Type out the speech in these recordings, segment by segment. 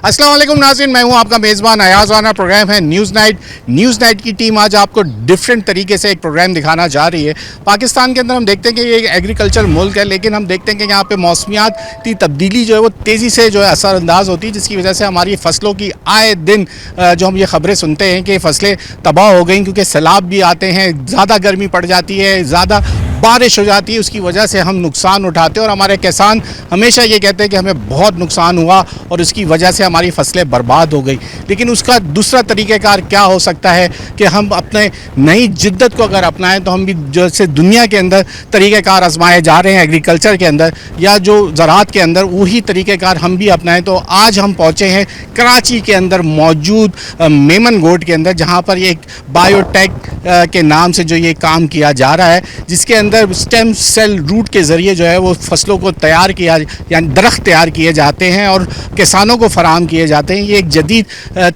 अस्सलाम वालेकुम नाज़रीन, मैं हूं आपका मेज़बान अयाज़ राना। प्रोग्राम है न्यूज़ नाइट। न्यूज़ नाइट की टीम आज आपको डिफरेंट तरीके से एक प्रोग्राम दिखाना जा रही है। पाकिस्तान के अंदर हम देखते हैं कि ये एक एग्रीकल्चर मुल्क है, लेकिन हम देखते हैं कि यहाँ पे मौसमियात की तब्दीली जो है वो तेज़ी से जो है असरअंदाज होती है, जिसकी वजह से हमारी फसलों की आए दिन जो हम ये खबरें सुनते हैं कि फसलें तबाह हो गई क्योंकि सैलाब भी आते हैं, ज़्यादा गर्मी पड़ जाती है, ज़्यादा बारिश हो जाती है, उसकी वजह से हम नुकसान उठाते हैं और हमारे किसान हमेशा ये कहते हैं कि हमें बहुत नुकसान हुआ और उसकी वजह से हमारी फसलें बर्बाद हो गई। लेकिन उसका दूसरा तरीक़ाकार क्या हो सकता है कि हम अपने नई जिद्दत को अगर अपनाएं तो हम भी जैसे दुनिया के अंदर तरीक़ाकार आजमाए जा रहे हैं एग्रीकल्चर के अंदर या जो ज़राअत के अंदर, वही तरीक़ाकार हम भी अपनाएं। तो आज हम पहुँचे हैं कराची के अंदर मौजूद मेमन गोट के अंदर, जहाँ पर एक बायोटेक के नाम से जो ये काम किया जा रहा है, जिसके अंदर स्टेम सेल रूट के ज़रिए जो है वो फसलों को तैयार किया यानी दरख्त तैयार किए जाते हैं और किसानों को फराहम किए जाते हैं। ये एक जदीद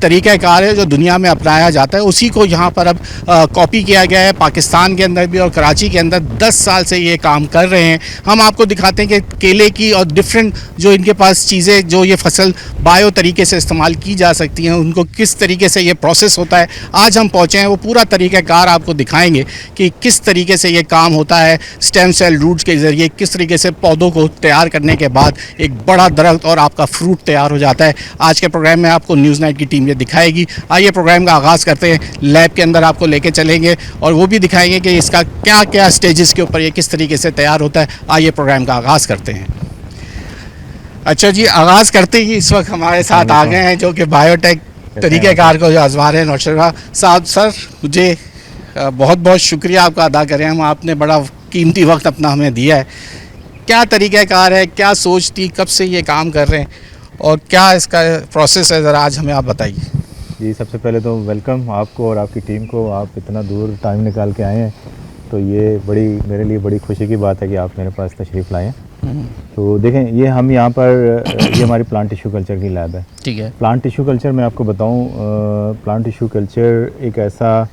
तरीक़ाकार है जो दुनिया में अपनाया जाता है, उसी को यहाँ पर अब कॉपी किया गया है। पाकिस्तान के अंदर भी और कराची के अंदर 10 साल से ये काम कर रहे हैं। हम आपको दिखाते हैं कि केले की और डिफरेंट जो इनके पास चीज़ें जो ये फसल बायो तरीके से इस्तेमाल की जा सकती हैं, उनको किस तरीके से ये प्रोसेस होता है। आज हम पहुँचे हैं, वो पूरा तरीक़ाकार आपको दिखाएंगे कि किस तरीके से ये काम होता है। स्टेम सेल रूट्स के ज़रिए किस तरीके से पौधों को तैयार करने के बाद एक बड़ा दरख्त और आपका फ्रूट तैयार हो जाता है। आज के प्रोग्राम में आपको न्यूज़ नाइट की टीम ये दिखाएगी। आइए प्रोग्राम का आगाज़ करते हैं। लैब के अंदर आपको लेके चलेंगे और वो भी दिखाएंगे कि इसका क्या क्या स्टेजेस के ऊपर ये किस तरीके से तैयार होता है। आइए प्रोग्राम का आगाज़ करते हैं। अच्छा जी, आगाज़ करते ही इस वक्त हमारे साथ आ गए हैं जो कि बायोटेक तरीक़ेकार को जो आजमा रहे हैं नौशरा साहब। सर, मुझे बहुत बहुत शुक्रिया आपका अदा करें, हम आपने बड़ा कीमती वक्त अपना हमें दिया है। क्या तरीक़ाकार है, क्या सोच थी, कब से ये काम कर रहे हैं और क्या इसका प्रोसेस है, ज़रा आज हमें आप बताइए। जी, सबसे पहले तो वेलकम आपको और आपकी टीम को। आप इतना दूर टाइम निकाल के आए हैं तो ये मेरे लिए बड़ी खुशी की बात है कि आप मेरे पास तशरीफ़ लाए हैं। तो देखें, ये हम यहाँ पर ये हमारी प्लांट टिश्यू कल्चर की लैब है। ठीक है। प्लांट टिश्यू कल्चर मैं आपको बताऊँ, प्लांट टिश्यू कल्चर एक ऐसा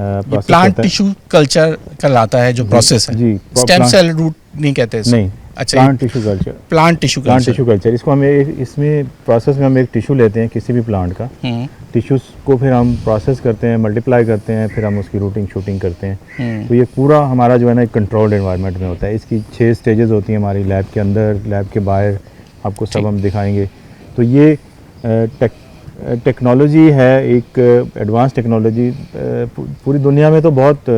प्लांट टिश्यू कल्चर कहलाता है जो प्रोसेस है जी। स्टेम सेल रूट नहीं कहते इसे? नहीं, अच्छा, plant tissue culture. Plant tissue culture इसको हम इसमें प्रोसेस में हम एक टिश्यू लेते हैं किसी भी प्लांट का, टिश्यूज़ को फिर हम प्रोसेस करते हैं, मल्टीप्लाई करते हैं, फिर हम उसकी रूटिंग शूटिंग करते हैं। तो ये पूरा हमारा जो है ना एक कंट्रोल्ड एनवायरनमेंट में होता है। इसकी 6 स्टेजेस होती हैं हमारी लैब के अंदर, लैब के बाहर, आपको सब हम दिखाएंगे। तो ये टेक्नोलॉजी है, एक एडवांस टेक्नोलॉजी। पूरी दुनिया में तो बहुत,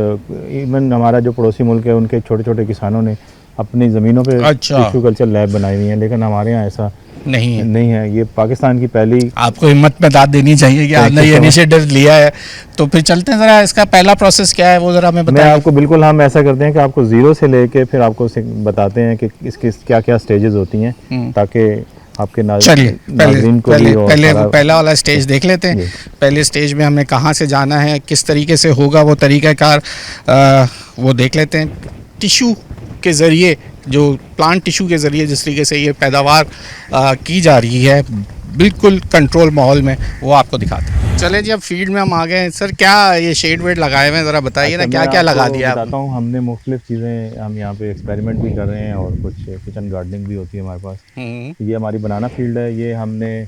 इवन हमारा जो पड़ोसी मुल्क है उनके छोटे छोटे किसानों ने अपनी ज़मीनों पे टिश्यू कल्चर लैब बनाई हुई है, लेकिन हमारे यहाँ ऐसा नहीं है। ये पाकिस्तान की पहली। आपको हिम्मत में दाद देनी चाहिए कि आपने ये इनिशिएटिव लिया है। तो फिर चलते हैं, ज़रा इसका पहला प्रोसेस क्या है वो ज़रा हमें बताएं। मैं आपको बिल्कुल, हम ऐसा करते हैं कि आपको ज़ीरो से लेके फिर आपको बताते हैं कि इसकी क्या क्या स्टेजेस होती हैं, ताकि आपके चलिए पहला वाला स्टेज देख लेते हैं। पहले स्टेज में हमें कहाँ से जाना है, किस तरीके से होगा वो तरीक़ाकार वो देख लेते हैं। टिश्यू के ज़रिए, जो प्लांट टिश्यू के ज़रिए जिस तरीके से ये पैदावार की जा रही है बिल्कुल कंट्रोल माहौल में, वो आपको दिखाते हैं। चलें जी, अब फील्ड में हम आ गए हैं। सर, क्या ये शेड वेड लगाए हुए हैं, ज़रा बताइए ना, क्या क्या लगा दिया? बताता हूँ, हमने मुख्तलिफ चीज़ें, हम यहाँ पे एक्सपेरिमेंट भी कर रहे हैं और कुछ किचन गार्डनिंग भी होती है हमारे पास। ये हमारी बनाना फील्ड है, ये हमने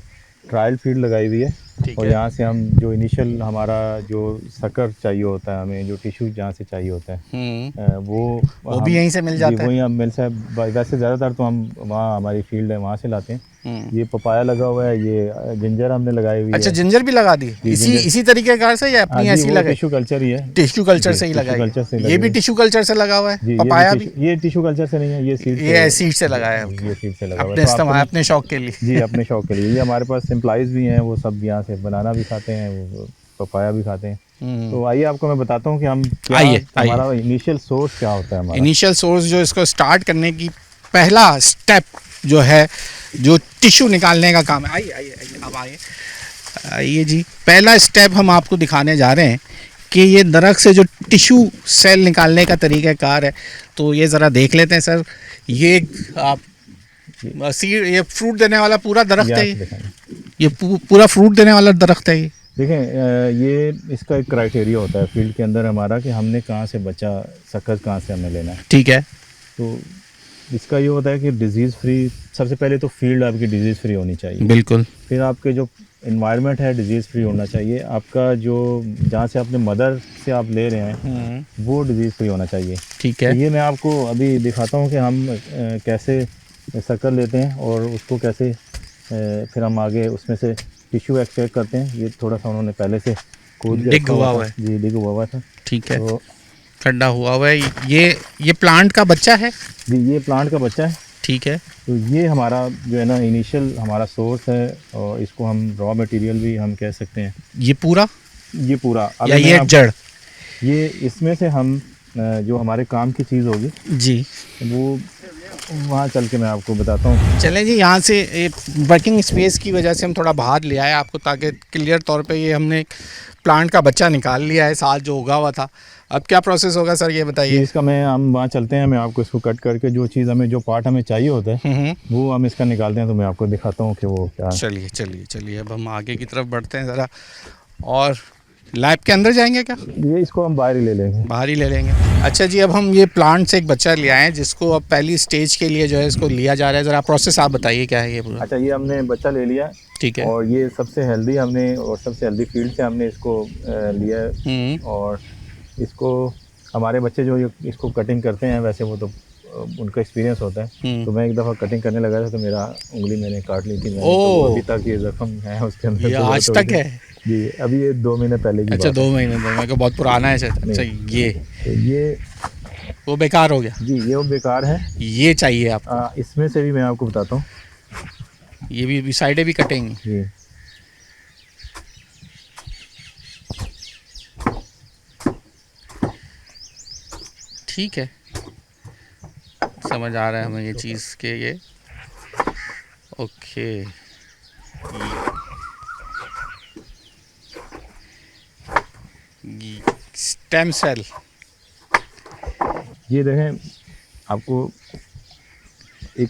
ट्रायल फील्ड लगाई हुई है। और यहाँ से हम जो इनिशियल हमारा जो सकर चाहिए होता है, हमें जो टिश्यू जहाँ से चाहिए होता है वो भी यहीं से मिल जाता है। वहीं हम मिल से, वैसे ज़्यादातर तो हम वहाँ हमारी फील्ड है वहाँ से लाते हैं। ये पपाया लगा हुआ है, ये जिंजर हमने लगाई हुई है। अच्छा, जिंजर भी लगा दी इसी तरीके से या अपनी ऐसी लगाई? टिश्यू कल्चर ही है, टिश्यू कल्चर से ही लगाई। ये भी टिश्यू कल्चर से लगा हुआ है, पपाया भी? ये टिश्यू कल्चर से नहीं है, ये सीड से लगाया है। ये सीड से लगा हुआ है अपने शौक के लिए। जी, अपने शौक के लिए। ये हमारे पास एम्प्लॉइज भी हैं, वो सब यहाँ से बनाना भी खाते हैं, वो पपाया भी खाते हैं। तो आइए आपको मैं बताता हूँ कि हम हमारा इनिशियल सोर्स क्या होता है। हमारा इनिशियल सोर्स जो इसको स्टार्ट करने की पहला स्टेप जो है, जो टिश्यू निकालने का काम है। आइए अब आइए जी, पहला स्टेप हम आपको दिखाने जा रहे हैं कि ये दरख्त से जो टिश्यू सेल निकालने का तरीक़ाकार है। तो ये ज़रा देख लेते हैं सर। ये आप सीड, ये फ्रूट देने वाला पूरा दरख्त है, ये पूरा फ्रूट देने वाला दरख्त है। ये देखें, ये इसका एक क्राइटेरिया होता है फील्ड के अंदर हमारा कि हमने कहाँ से बच्चा, सकस कहाँ से हमें लेना है। ठीक है। तो इसका ये होता है कि डिजीज़ फ्री, सबसे पहले तो फील्ड आपकी डिजीज़ फ्री होनी चाहिए, बिल्कुल। फिर आपके जो इन्वायरमेंट है डिजीज़ फ्री होना चाहिए, आपका जो जहाँ से अपने मदर से आप ले रहे हैं वो डिजीज़ फ्री होना चाहिए। ठीक है। तो ये मैं आपको अभी दिखाता हूँ कि हम कैसे सर्कल लेते हैं और उसको कैसे फिर हम आगे उसमें से टिश्यू एक्सट्रैक्ट करते हैं। ये थोड़ा सा उन्होंने पहले से कूद के डिग रखा हुआ हुआ है। जी डिग हुआ हुआ था। ठीक है, तो खड्डा हुआ हुआ है। ये प्लांट का बच्चा है? जी ये प्लांट का बच्चा है। ठीक है। तो ये हमारा जो है ना इनिशियल हमारा सोर्स है, और इसको हम रॉ मटेरियल भी हम कह सकते हैं। ये पूरा अभी या ये जड़? ये इसमें से हम जो हमारे काम की चीज़ होगी जी वो वहाँ चल के मैं आपको बताता हूँ। चलें जी, यहाँ से वर्किंग स्पेस की वजह से हम थोड़ा बाहर ले आए आपको, ताकि क्लियर तौर पे ये हमने प्लांट का बच्चा निकाल लिया है साथ जो उगा हुआ था। अब क्या प्रोसेस होगा सर ये बताइए। इसका हम वहाँ चलते हैं, मैं आपको इसको कट करके जो चीज़ हमें जो पार्ट हमें चाहिए होता है वो हम इसका निकालते हैं, तो मैं आपको दिखाता हूँ कि वो क्या है। चलिए अब हम आगे की तरफ बढ़ते हैं ज़रा, और लैब के अंदर जाएंगे क्या? ये इसको हम बाहर ही ले लेंगे। बाहर ही ले लेंगे। अच्छा जी, अब हम ये प्लांट से एक बच्चा ले आए हैं जिसको अब पहली स्टेज के लिए जो है इसको लिया जा रहा है। ज़रा प्रोसेस आप बताइए क्या है ये पूरा। अच्छा, ये हमने बच्चा ले लिया, ठीक है, और ये सबसे हेल्दी हमने और सबसे हेल्दी फील्ड से हमने इसको लिया है। और इसको हमारे बच्चे जो इसको कटिंग करते हैं, वैसे वो तो उनका एक्सपीरियंस होता है। तो मैं एक दफ़ा कटिंग करने लगा था तो मेरा उंगली मैंने काट ली थी। तो अभी तक ये जख्म है उसके अंदर। ये आज तक है जी? अभी ये 2 महीने पहले की। अच्छा, 2 महीने का बहुत पुराना है सर। अच्छा, ये वो बेकार हो गया जी, ये वो बेकार है। ये चाहिए आपको? इसमें से भी मैं आपको बताता हूँ, ये भी साइडें भी कटेंगी जी। ठीक है, समझ आ रहा है हमें ये चीज़ के ये ओके। स्टेम सेल, ये देखें, आपको एक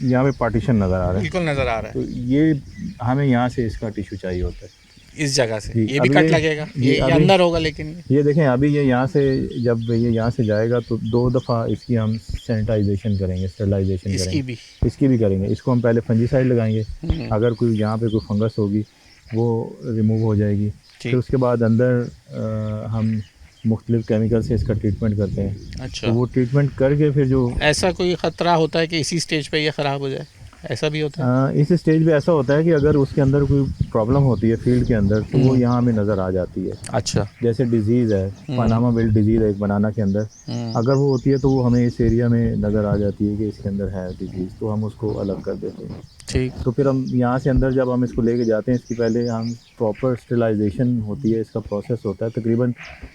यहाँ पे पार्टीशन नज़र आ रहा है। बिल्कुल नज़र आ रहा है। तो ये हमें यहाँ से इसका टिश्यू चाहिए होता है, इस जगह से। जी, ये भी कट लगेगा, ये अंदर होगा। लेकिन ये देखें, अभी ये यहाँ से जब ये यहाँ से जाएगा तो 2 दफ़ा इसकी हम सैनिटाइजेशन करेंगे, स्टरलाइजेशन करेंगे। इसकी भी करेंगे। इसको हम पहले फंजीसाइड लगाएंगे, अगर कोई यहाँ पे कोई फंगस होगी वो रिमूव हो जाएगी। फिर उसके बाद अंदर हम मुख्तलिफ केमिकल से इसका ट्रीटमेंट करते हैं। अच्छा, तो वो ट्रीटमेंट करके फिर जो ऐसा कोई ख़तरा होता है कि इसी स्टेज पे ये ख़राब हो जाए, ऐसा भी होता है? इस स्टेज पे ऐसा होता है कि अगर उसके अंदर कोई प्रॉब्लम होती है फील्ड के अंदर, तो वो यहाँ हमें नज़र आ जाती है। अच्छा, जैसे डिजीज़ है, पनामा विल्ट डिजीज़ है एक बनाना के अंदर, अगर वो होती है तो वो हमें इस एरिया में नज़र आ जाती है कि इसके अंदर है डिजीज़, तो हम उसको अलग कर देते हैं। ठीक। तो फिर हम यहाँ से अंदर जब हम इसको लेके जाते हैं, इसकी पहले हम प्रॉपर स्टरलाइजेशन होती है, इसका प्रोसेस होता है। तकरीबन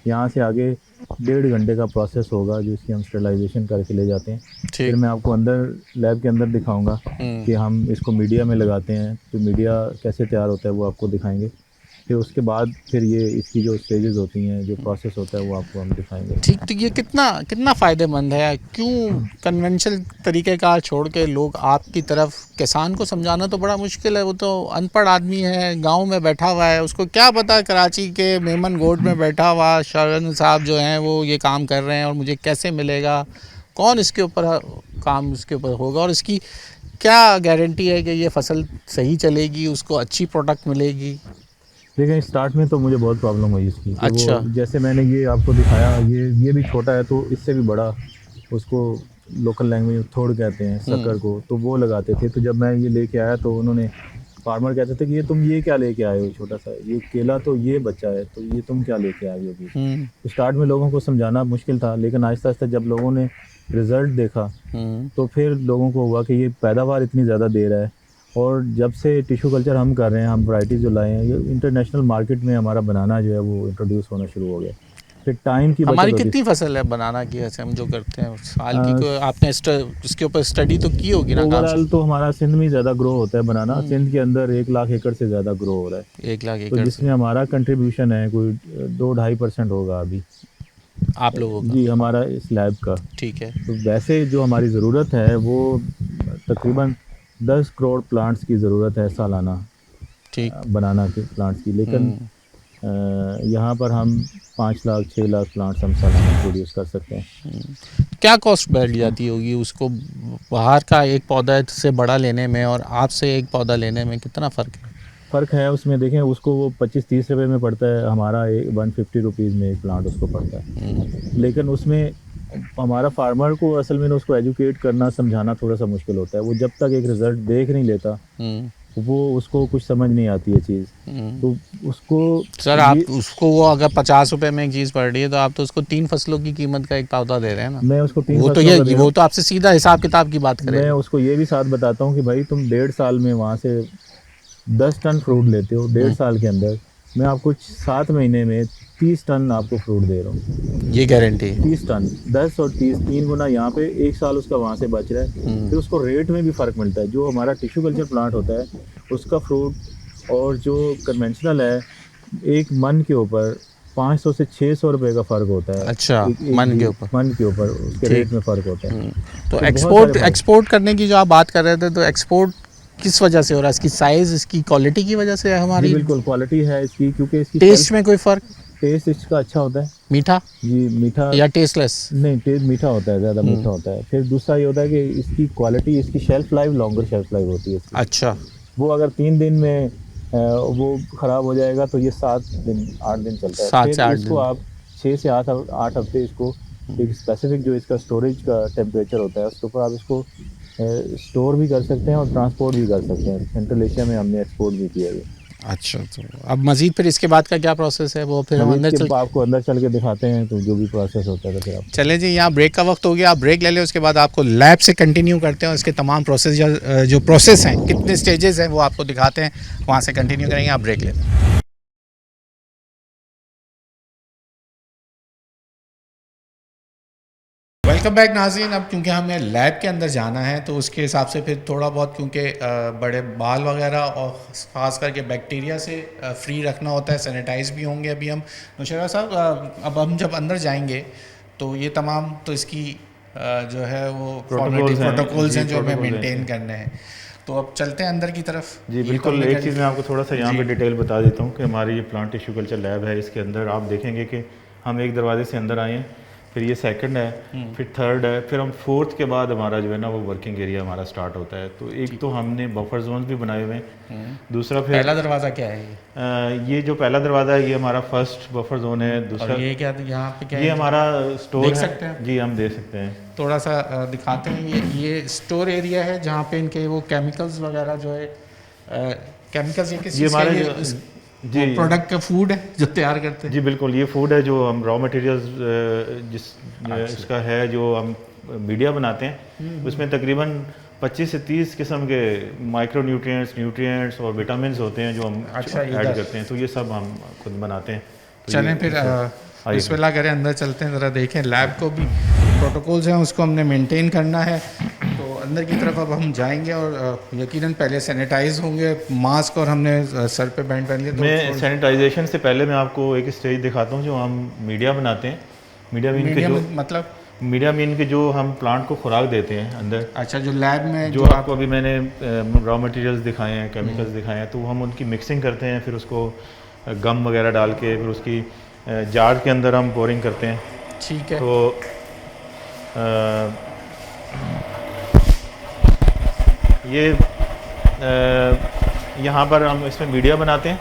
यहाँ से आगे 1.5 घंटे का प्रोसेस होगा जो इसकी हम स्टरलाइजेशन करके ले जाते हैं। फिर मैं आपको अंदर लैब के अंदर दिखाऊंगा कि हम इसको मीडिया में लगाते हैं, तो मीडिया कैसे तैयार होता है वो आपको दिखाएंगे। फिर उसके बाद फिर ये इसकी जो स्टेजेस होती हैं, जो प्रोसेस होता है, वो आपको हम दिखाएंगे। ठीक। तो ये कितना फ़ायदेमंद है? क्यों कन्वेंशनल तरीक़ेकार छोड़ के लोग आपकी तरफ, किसान को समझाना तो बड़ा मुश्किल है, वो तो अनपढ़ आदमी है, गांव में बैठा हुआ है, उसको क्या पता कराची के मेमन गोड में बैठा हुआ शरण साहब जो हैं वो ये काम कर रहे हैं और मुझे कैसे मिलेगा, कौन इसके ऊपर काम इसके ऊपर होगा, और इसकी क्या गारंटी है कि ये फसल सही चलेगी, उसको अच्छी प्रोडक्ट मिलेगी? लेकिन स्टार्ट में तो मुझे बहुत प्रॉब्लम हुई इसकी। अच्छा। जैसे मैंने ये आपको दिखाया, ये भी छोटा है, तो इससे भी बड़ा, उसको लोकल लैंग्वेज में थोड़ कहते हैं शक्कर को, तो वो लगाते थे। तो जब मैं ये लेके आया तो उन्होंने, फार्मर कहते थे कि ये तुम ये क्या लेके आए हो, छोटा सा ये केला, तो ये बच्चा है, तो ये तुम क्या लेके आए हो अभी। तो स्टार्ट में लोगों को समझाना मुश्किल था, लेकिन आहिस्ता आहिस्ता जब लोगों ने रिज़ल्ट देखा तो फिर लोगों को हुआ कि ये पैदावार इतनी ज़्यादा दे रहा है। और जब से टिश्यू कल्चर हम कर रहे हैं, हम वैराइटीज़ जो लाए हैं, ये इंटरनेशनल मार्केट में हमारा बनाना जो है वो इंट्रोड्यूस होना शुरू हो गया। फिर टाइम की हमारी कितनी फसल है बनाना की, ऐसे हम जो करते हैं साल की, को आपने इसके ऊपर स्टडी तो की होगी ना? ओवरऑल तो हमारा सिंध में ज़्यादा ग्रो होता है बनाना। सिंध के अंदर 1 लाख एकड़ से ज़्यादा ग्रो हो रहा है। 1 लाख तो एकड़, जिसमें हमारा कंट्रीब्यूशन है कोई 2-2.5% होगा अभी आप लोगों का? जी, हमारा इस लैब का। ठीक है। तो वैसे जो हमारी ज़रूरत है वो तकरीबन 10 करोड़ प्लांट्स की ज़रूरत है सालाना, ठीक, बनाना के प्लांट्स की। लेकिन यहाँ पर हम 5 लाख 6 लाख प्लांट्स हम सालाना प्रोड्यूस कर सकते हैं। क्या कॉस्ट बैठ जाती होगी उसको बाहर का एक पौधा से बड़ा लेने में और आपसे एक पौधा लेने में, कितना फ़र्क है? फ़र्क है उसमें, देखें उसको वो 25-30 रुपए में पड़ता है, हमारा 150 रुपीज़ में एक प्लांट उसको पड़ता है। लेकिन उसमें हमारा फार्मर को असल में उसको एजुकेट करना समझाना थोड़ा सा मुश्किल होता है। वो जब तक एक रिज़ल्ट देख नहीं लेता वो उसको कुछ समझ नहीं आती है चीज़। तो उसको सर आप उसको वो अगर 50 रुपए में एक चीज़ पड़ रही है तो आप तो उसको 3 फसलों की कीमत का एक पौधा दे रहे हैं ना। मैं उसको 3 वो तो ये वो तो आपसे सीधा हिसाब किताब की बात करें। मैं उसको ये भी साथ बताता हूँ कि भाई तुम 1.5 साल में वहाँ से 10 टन फ्रूट लेते हो, 1.5 साल के अंदर मैं आपको 7 महीने में 30 टन आपको फ्रूट दे रहा हूँ। ये गारंटी 30 टन, 10 और 30 3 गुना यहाँ पे 1 साल उसका वहाँ से बच रहा है। फिर उसको रेट में भी फ़र्क मिलता है। जो हमारा टिश्यू कल्चर प्लांट होता है उसका फ्रूट और जो कन्वेंशनल है, एक मन के ऊपर 500 से 600 रुपए का फ़र्क होता है। अच्छा, मन के ऊपर उसके रेट में फ़र्क होता है। तो एक्सपोर्ट करने की जो आप बात कर रहे थे, तो एक्सपोर्ट किस वजह से हो रहा है? इसकी साइज़, इसकी क्वालिटी की वजह से है हमारी? बिल्कुल क्वालिटी है इसकी, क्योंकि इसकी टेस्ट में कोई फ़र्क? टेस्ट इसका अच्छा होता है। मीठा? जी मीठा या टेस्टलेस? नहीं, टेस्ट मीठा होता है, ज़्यादा मीठा होता है। फिर दूसरा ये होता है कि इसकी क्वालिटी, इसकी shelf life longer shelf life होती है इसकी। अच्छा। वो अगर 3 दिन में वो ख़राब हो जाएगा तो ये 7 दिन 8 दिन चलता है। 7 से 8 इसको दिन। आप 6 से 8 हफ्ते इसको एक स्पेसिफिक जो इसका स्टोरेज का टेम्परेचर होता है उसके ऊपर आप इसको स्टोर भी कर सकते हैं और ट्रांसपोर्ट भी कर सकते हैं। सेंट्रल एशिया में हमने एक्सपोर्ट भी किया है। अच्छा, तो अब मज़ीद फिर इसके बाद का क्या प्रोसेस है, वो फिर हम अंदर आपको अंदर चल के दिखाते हैं तो जो भी प्रोसेस होता है। तो फिर आप चले जी, यहाँ ब्रेक का वक्त हो गया, आप ब्रेक ले लें, उसके बाद आपको लैब से कंटिन्यू करते हैं और इसके तमाम प्रोसेस जो प्रोसेस हैं, कितने स्टेजेस हैं वो आपको दिखाते हैं, वहाँ से कंटिन्यू करेंगे। आप ब्रेक ले लें। वेलकम बैक नाज़रीन। अब क्योंकि हमें लैब के अंदर जाना है तो उसके हिसाब से फिर थोड़ा बहुत, क्योंकि बड़े बाल वगैरह और ख़ास करके बैक्टीरिया से फ्री रखना होता है, सैनिटाइज़ भी होंगे। अभी हम नुशैरा साहब, अब हम जब अंदर जाएंगे तो ये तमाम तो इसकी जो है वो प्रोटोकॉल्स हैं जो हमें मेंटेन करने हैं। तो अब चलते हैं अंदर की तरफ। जी बिल्कुल। एक चीज़ मैं आपको थोड़ा सा यहाँ पे डिटेल बता देता हूँ कि हमारी ये प्लांट टिश्यू कल्चर लैब है। इसके अंदर आप देखेंगे कि हम एक दरवाजे से अंदर आए हैं, फिर ये सेकंड है, फिर थर्ड है, फिर हम फोर्थ के बाद हमारा जो है ना वो वर्किंग एरिया हमारा स्टार्ट होता है। तो एक तो हमने बफर जोन्स भी बनाए हुए हैं। दूसरा फिर पहला दरवाज़ा क्या है? ये जो पहला दरवाज़ा है ये हमारा फर्स्ट बफर जोन है। दूसरा ये क्या, यहाँ पे क्या ये हमारा स्टोर देख है। सकते हैं? जी हम देख सकते हैं, थोड़ा सा दिखाते हैं। ये स्टोर एरिया है जहाँ पे इनके वो केमिकल्स वगैरह जो है, केमिकल्स ये किस ये चीज़ का हमारे है? जी प्रोडक्ट का फूड है जो तैयार करते हैं। जी बिल्कुल, ये फूड है जो हम रॉ मटेरियल्स इसका है जो हम मीडिया बनाते हैं। उसमें तकरीबन 25 से 30 किस्म के माइक्रो न्यूट्रिएंट्स और विटामिन्स होते हैं जो हम ऐड करते हैं। तो ये सब हम खुद बनाते हैं। तो चलें फिर बिस्मिल्लाह करें, अंदर चलते हैं, ज़रा देखें। लैब को भी प्रोटोकॉल्स हैं उसको हमने मेंटेन करना है। तो अंदर की तरफ अब हम जाएंगे और यकीनन पहले सैनिटाइज होंगे, मास्क और हमने सर पे बैंड पहन लिया। तो मैं सैनिटाइजेशन से पहले मैं आपको एक स्टेज दिखाता हूँ जो हम मीडिया बनाते हैं। मीडिया मीन के जो मतलब मीडिया मीन के जो हम प्लांट को खुराक देते हैं अंदर। अच्छा, जो लैब में जो आपको अभी मैंने रॉ मटेरियल्स दिखाए हैं, केमिकल्स दिखाए हैं, तो हम उनकी मिक्सिंग करते हैं। फिर उसको गम वगैरह डाल के फिर उसकी जार के अंदर हम पोरिंग करते हैं। ठीक है। तो ये यहाँ पर हम इसमें मीडिया बनाते हैं।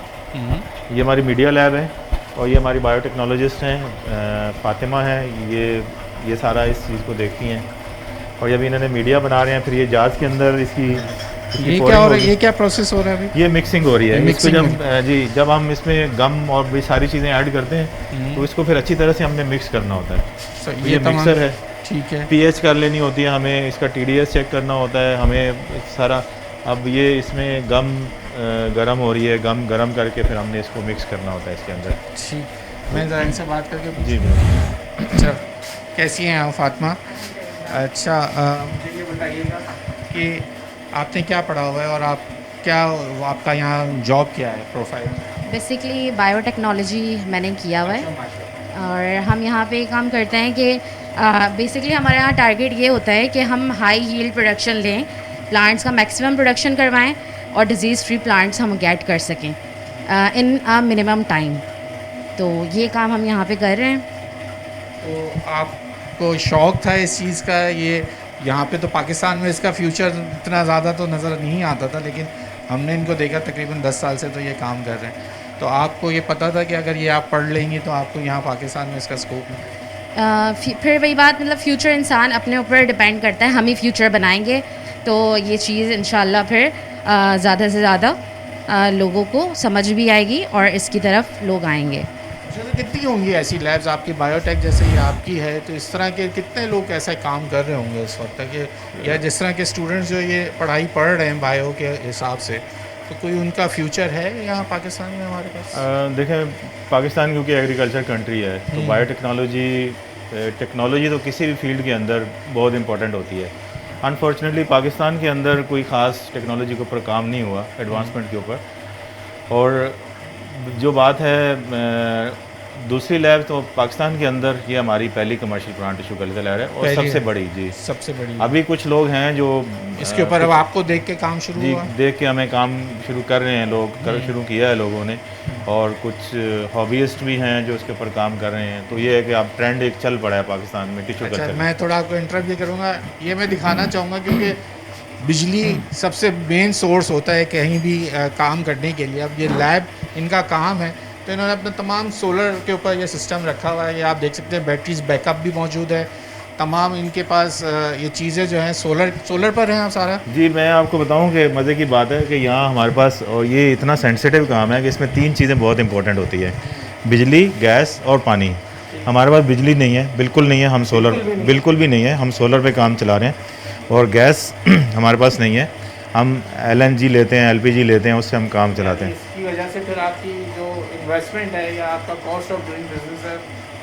ये हमारी मीडिया लैब है और ये हमारी बायोटेक्नोलॉजिस्ट हैं, फातिमा है, ये सारा इस चीज़ को देखती हैं। और जब इन्होंने मीडिया बना रहे हैं फिर ये जार्स के अंदर इसकी ये क्या हो रहा है, ये क्या प्रोसेस हो रहा है अभी? ये मिक्सिंग हो रही है। इसको जब हम इसमें गम और भी सारी चीज़ें ऐड करते हैं तो इसको फिर अच्छी तरह से हमने मिक्स करना होता है। तो ये मिक्सर है। ठीक है। पीएच कर लेनी होती है हमें, इसका टीडीएस चेक करना होता है हमें सारा। अब ये इसमें गम गरम हो रही है, गम गरम करके फिर हमने इसको मिक्स करना होता है इसके अंदर। ठीक, मैं ज़रा इनसे बात करके जी अच्छा, कैसी हैं आप फातिमा? अच्छा, मुझे ये बताइएगा कि आपने क्या पढ़ा हुआ है और आपका यहाँ जॉब क्या है, प्रोफाइल? बेसिकली बायोटेक्नोलॉजी मैंने किया हुआ है और हम यहाँ पे काम करते हैं कि बेसिकली हमारे यहाँ टारगेट ये होता है कि हम हाई यील्ड प्रोडक्शन लें, प्लांट्स का मैक्सिमम प्रोडक्शन करवाएं और डिज़ीज़ फ्री प्लांट्स हम गेट कर सकें इन अ मिनिमम टाइम। तो ये काम हम यहाँ पे कर रहे हैं। तो आपको शौक़ था इस चीज़ का, ये यहाँ पे तो पाकिस्तान में इसका फ्यूचर इतना ज़्यादा तो नज़र नहीं आता था, लेकिन हमने इनको देखा तकरीबन 10 साल से तो ये काम कर रहे हैं। तो आपको ये पता था कि अगर ये आप पढ़ लेंगी तो आपको यहाँ पाकिस्तान में इसका स्कोप है? फिर वही बात, मतलब फ्यूचर इंसान अपने ऊपर डिपेंड करता है, हम ही फ्यूचर बनाएंगे तो ये चीज़ इंशाल्लाह फिर ज़्यादा से ज़्यादा लोगों को समझ भी आएगी और इसकी तरफ लोग आएंगे। तो कितनी होंगी ऐसी लैब्स आपकी बायोटेक जैसे ये आपकी है, तो इस तरह के कितने लोग ऐसा काम कर रहे होंगे इस वक्त तक, या जिस तरह के स्टूडेंट्स जो ये पढ़ाई पढ़ रहे हैं बायो के हिसाब से, तो कोई उनका फ्यूचर है यहाँ पाकिस्तान में हमारे पास? देखें, पाकिस्तान क्योंकि एग्रीकल्चर कंट्री है तो टेक्नोलॉजी तो किसी भी फील्ड के अंदर बहुत इंपॉर्टेंट होती है। अनफॉर्चुनेटली पाकिस्तान के अंदर कोई ख़ास टेक्नोलॉजी के ऊपर काम नहीं हुआ, एडवांसमेंट के ऊपर। और जो बात है दूसरी लैब, तो पाकिस्तान के अंदर ये हमारी पहली commercial plant tissue culture lab है और सबसे बड़ी। जी, सबसे बड़ी। अभी कुछ लोग हैं जो इसके ऊपर अब आपको देख के काम शुरू हुआ? देख के हमें काम शुरू कर रहे हैं लोग, शुरू किया है लोगों ने, और कुछ हॉबीइस्ट भी हैं जो इसके ऊपर काम कर रहे हैं। तो ये है कि अब ट्रेंड एक चल पड़ा है पाकिस्तान में टिश्यू कल्चर। मैं थोड़ा आपको इंटरव्यू करूँगा, ये मैं दिखाना चाहूँगा क्योंकि बिजली सबसे मेन सोर्स होता है कहीं भी काम करने के लिए। अब ये लैब इनका काम है, तो इन्होंने अपना तमाम सोलर के ऊपर ये सिस्टम रखा हुआ है। ये आप देख सकते हैं बैटरीज बैकअप भी मौजूद है, तमाम इनके पास ये चीज़ें जो हैं सोलर पर हैं आप सारा। जी, मैं आपको बताऊं कि मज़े की बात है कि यहाँ हमारे पास, और ये इतना सेंसिटिव काम है कि इसमें 3 चीज़ें बहुत इंपॉर्टेंट होती है, बिजली, गैस और पानी। हमारे पास बिजली नहीं है, बिल्कुल नहीं है, हम सोलर बिल्कुल भी नहीं है, हम सोलर पे काम चला रहे हैं। और गैस हमारे पास नहीं है, हम LNG लेते हैं, LPG लेते हैं, उससे हम काम चलाते हैं। इसकी वजह से फिर आपकी जो इन्वेस्टमेंट है या आपका कॉस्ट ऑफ डूइंग बिजनेस है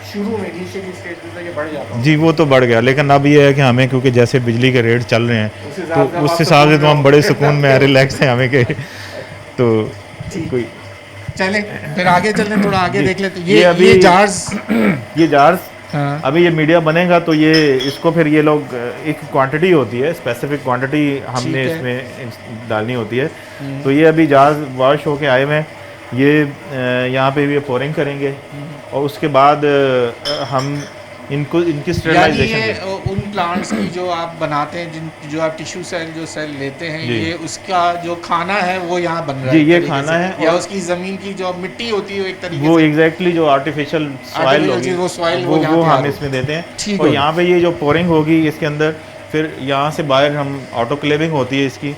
शुरू में इनिशियली स्टेज में ये बढ़ जाता है। जी, वो तो बढ़ गया, लेकिन अब ये है कि हमें, क्योंकि जैसे बिजली के रेट चल रहे हैं तो उस हिसाब से तो हम बड़े सुकून में रिलैक्स हैं हमें के। तो कोई चलें फिर आगे चलते, थोड़ा आगे देख लेते। ये अभी ये जार्स हाँ। अभी ये मीडिया बनेगा तो ये इसको फिर ये लोग, एक क्वांटिटी होती है, स्पेसिफिक क्वांटिटी हमने इसमें डालनी होती है। तो ये अभी जार्स वॉश होके आए हुए हैं, ये यहाँ पे भी पोरिंग करेंगे और उसके बाद हम इनकी स्टेरिलाइजेशन उन प्लांट्स की जो आप बनाते हैं, जो आप टिश्यू सेल लेते हैं, ये उसका जो खाना है वो यहाँ बन रहा है। जी, ये खाना है, या उसकी ज़मीन की जो मिट्टी होती है एक तरीके वो एग्जैक्टली जो आर्टिफिशियल सॉइल होगी वो हम इसमें देते हैं। और यहाँ पे ये जो पोरिंग होगी इसके अंदर, फिर यहाँ से बाहर हम ऑटोक्लेविंग होती है इसकी,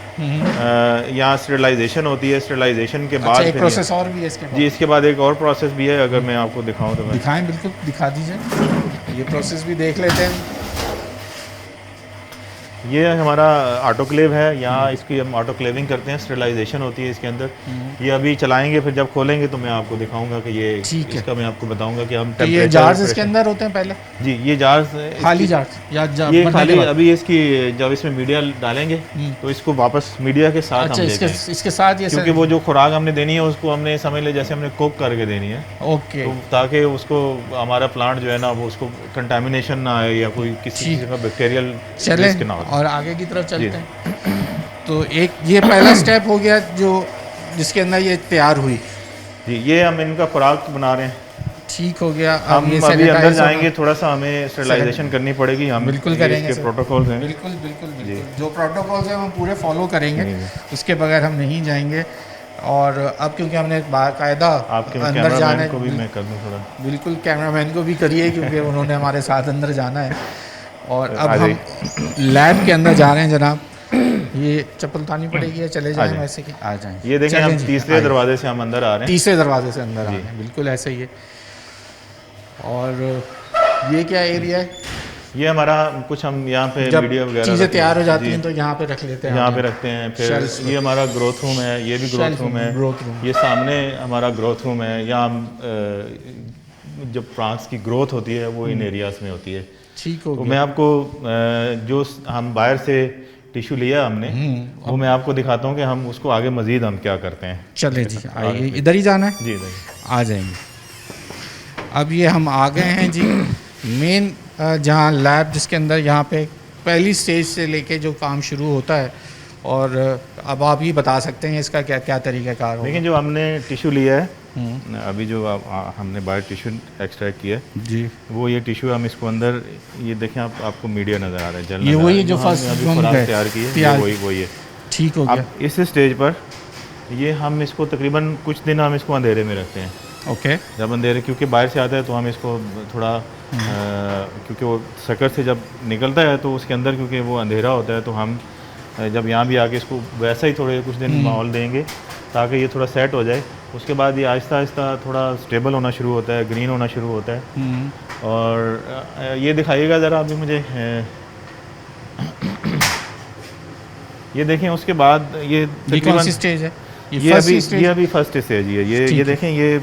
यहाँ स्टेरिलाइजेशन होती है। स्टेरिलाइजेशन के बाद एक प्रोसेस और भी है इसके बाद? जी, इसके बाद एक और प्रोसेस भी है, अगर मैं आपको दिखाऊं तो दिखाएं, बिल्कुल दिखा दीजिए, ये प्रोसेस भी देख लेते हैं। ये हमारा ऑटोक्लेव है, यहाँ इसकी हम ऑटोक्लेविंग करते हैं, स्टेरिलाइजेशन होती है इसके अंदर। ये अभी चलाएंगे, फिर जब खोलेंगे तो मैं आपको दिखाऊंगा कि ये इसका मैं आपको बताऊंगा कि हम ये जार्स इसके अंदर होते हैं पहले? जी, ये जार्स खाली जार्स या ये खाली, अभी इसकी जब इसमें मीडिया डालेंगे तो इसको वापस मीडिया के साथ हम देते हैं। इसके साथ ये, क्योंकि वो जो खुराक हमने देनी है उसको हमने समझ ले जैसे हमने कुक करके देनी है। ओके, तो ताकि उसको हमारा प्लांट जो है ना वो उसको कंटामिनेशन ना आए या कोई किसी का बैक्टीरियल रिस्क ना हो। और आगे की तरफ चलते हैं। तो एक ये पहला स्टेप हो गया जो जिसके अंदर ये तैयार हुई। जी, ये हम इनका खुराक बना रहे हैं। ठीक हो गया। हम ये अभी अंदर जाएंगे, थोड़ा सा हमें स्टेरिलाइजेशन करनी पड़ेगी। हम बिल्कुल करेंगे, इसके प्रोटोकॉल्स हैं। बिल्कुल जो प्रोटोकॉल्स हैं हम पूरे फॉलो करेंगे, उसके बगैर हम नहीं जाएंगे। और अब क्योंकि हमने बाकायदा अंदर जाना है, को भी मैं कर दूं थोड़ा। बिल्कुल, कैमरामैन को भी करिए क्योंकि उन्होंने हमारे साथ अंदर जाना है। और अब हम लैब के अंदर जा रहे हैं जनाब। ये चप्पल उतारनी पड़ेगी या चले जाएं वैसे कि? आ जाएं। ये देखें, हम तीसरे दरवाजे से हम अंदर आ रहे हैं। तीसरे दरवाजे से अंदर आ रहे हैं, बिल्कुल ऐसे ही है। और ये क्या एरिया है? ये हमारा कुछ, हम यहाँ पे वीडियो वगैरह चीज़ें तैयार हो जाती हैं तो यहाँ पे रख लेते हैं, यहाँ पे रखते हैं। फिर ये हमारा ग्रोथ रूम है, ये भी ग्रोथ रूम है। ये सामने हमारा ग्रोथ रूम है। यहाँ जब प्लांट्स की ग्रोथ होती है वो इन एरियाज में होती है। ठीक हो गया। तो मैं आपको जो हम बाहर से टिश्यू लिया हमने, वो मैं आपको दिखाता हूँ कि हम उसको आगे मज़ीद हम क्या करते हैं। चले जी, आइए, इधर ही जाना है? जी, इधर आ जाएंगे। अब ये हम आ गए हैं जी मेन जहाँ लैब, जिसके अंदर यहाँ पे पहली स्टेज से लेके जो काम शुरू होता है। और अब आप ही बता सकते हैं इसका क्या क्या तरीक़ाकार होगा। लेकिन जो हमने टिश्यू लिया है अभी जो हमने बाहर टिश्यू एक्सट्रैक्ट किया है जी, वो ये टिश्यू हम इसको अंदर, ये देखें आपको मीडिया नज़र आ रहा है, जल ये नज़र वही आ रहा है, जो हमने फर्स्ट अभी जोन खुराक है, तैयार की है, तैयार वही है। ठीक हो गया। अब इस स्टेज पर ये हम इसको तकरीबन कुछ दिन हम इसको अंधेरे में रखते हैं। ओके, जब अंधेरे, क्योंकि बाहर से आता है तो हम इसको थोड़ा क्योंकि वो शक्कर से जब निकलता है तो उसके अंदर क्योंकि वो अंधेरा होता है, तो हम जब यहाँ भी आके इसको वैसा ही थोड़े कुछ दिन माहौल देंगे ताकि ये थोड़ा सेट हो जाए। उसके बाद ये आहिस्ता आहिस्ता थोड़ा स्टेबल होना शुरू होता है, ग्रीन होना शुरू होता है। और ये दिखाइएगा ज़रा अभी मुझे, ये देखें। उसके बाद ये कौन सी स्टेज है? ये अभी फर्स्ट स्टेज ही है। ये देखें, ये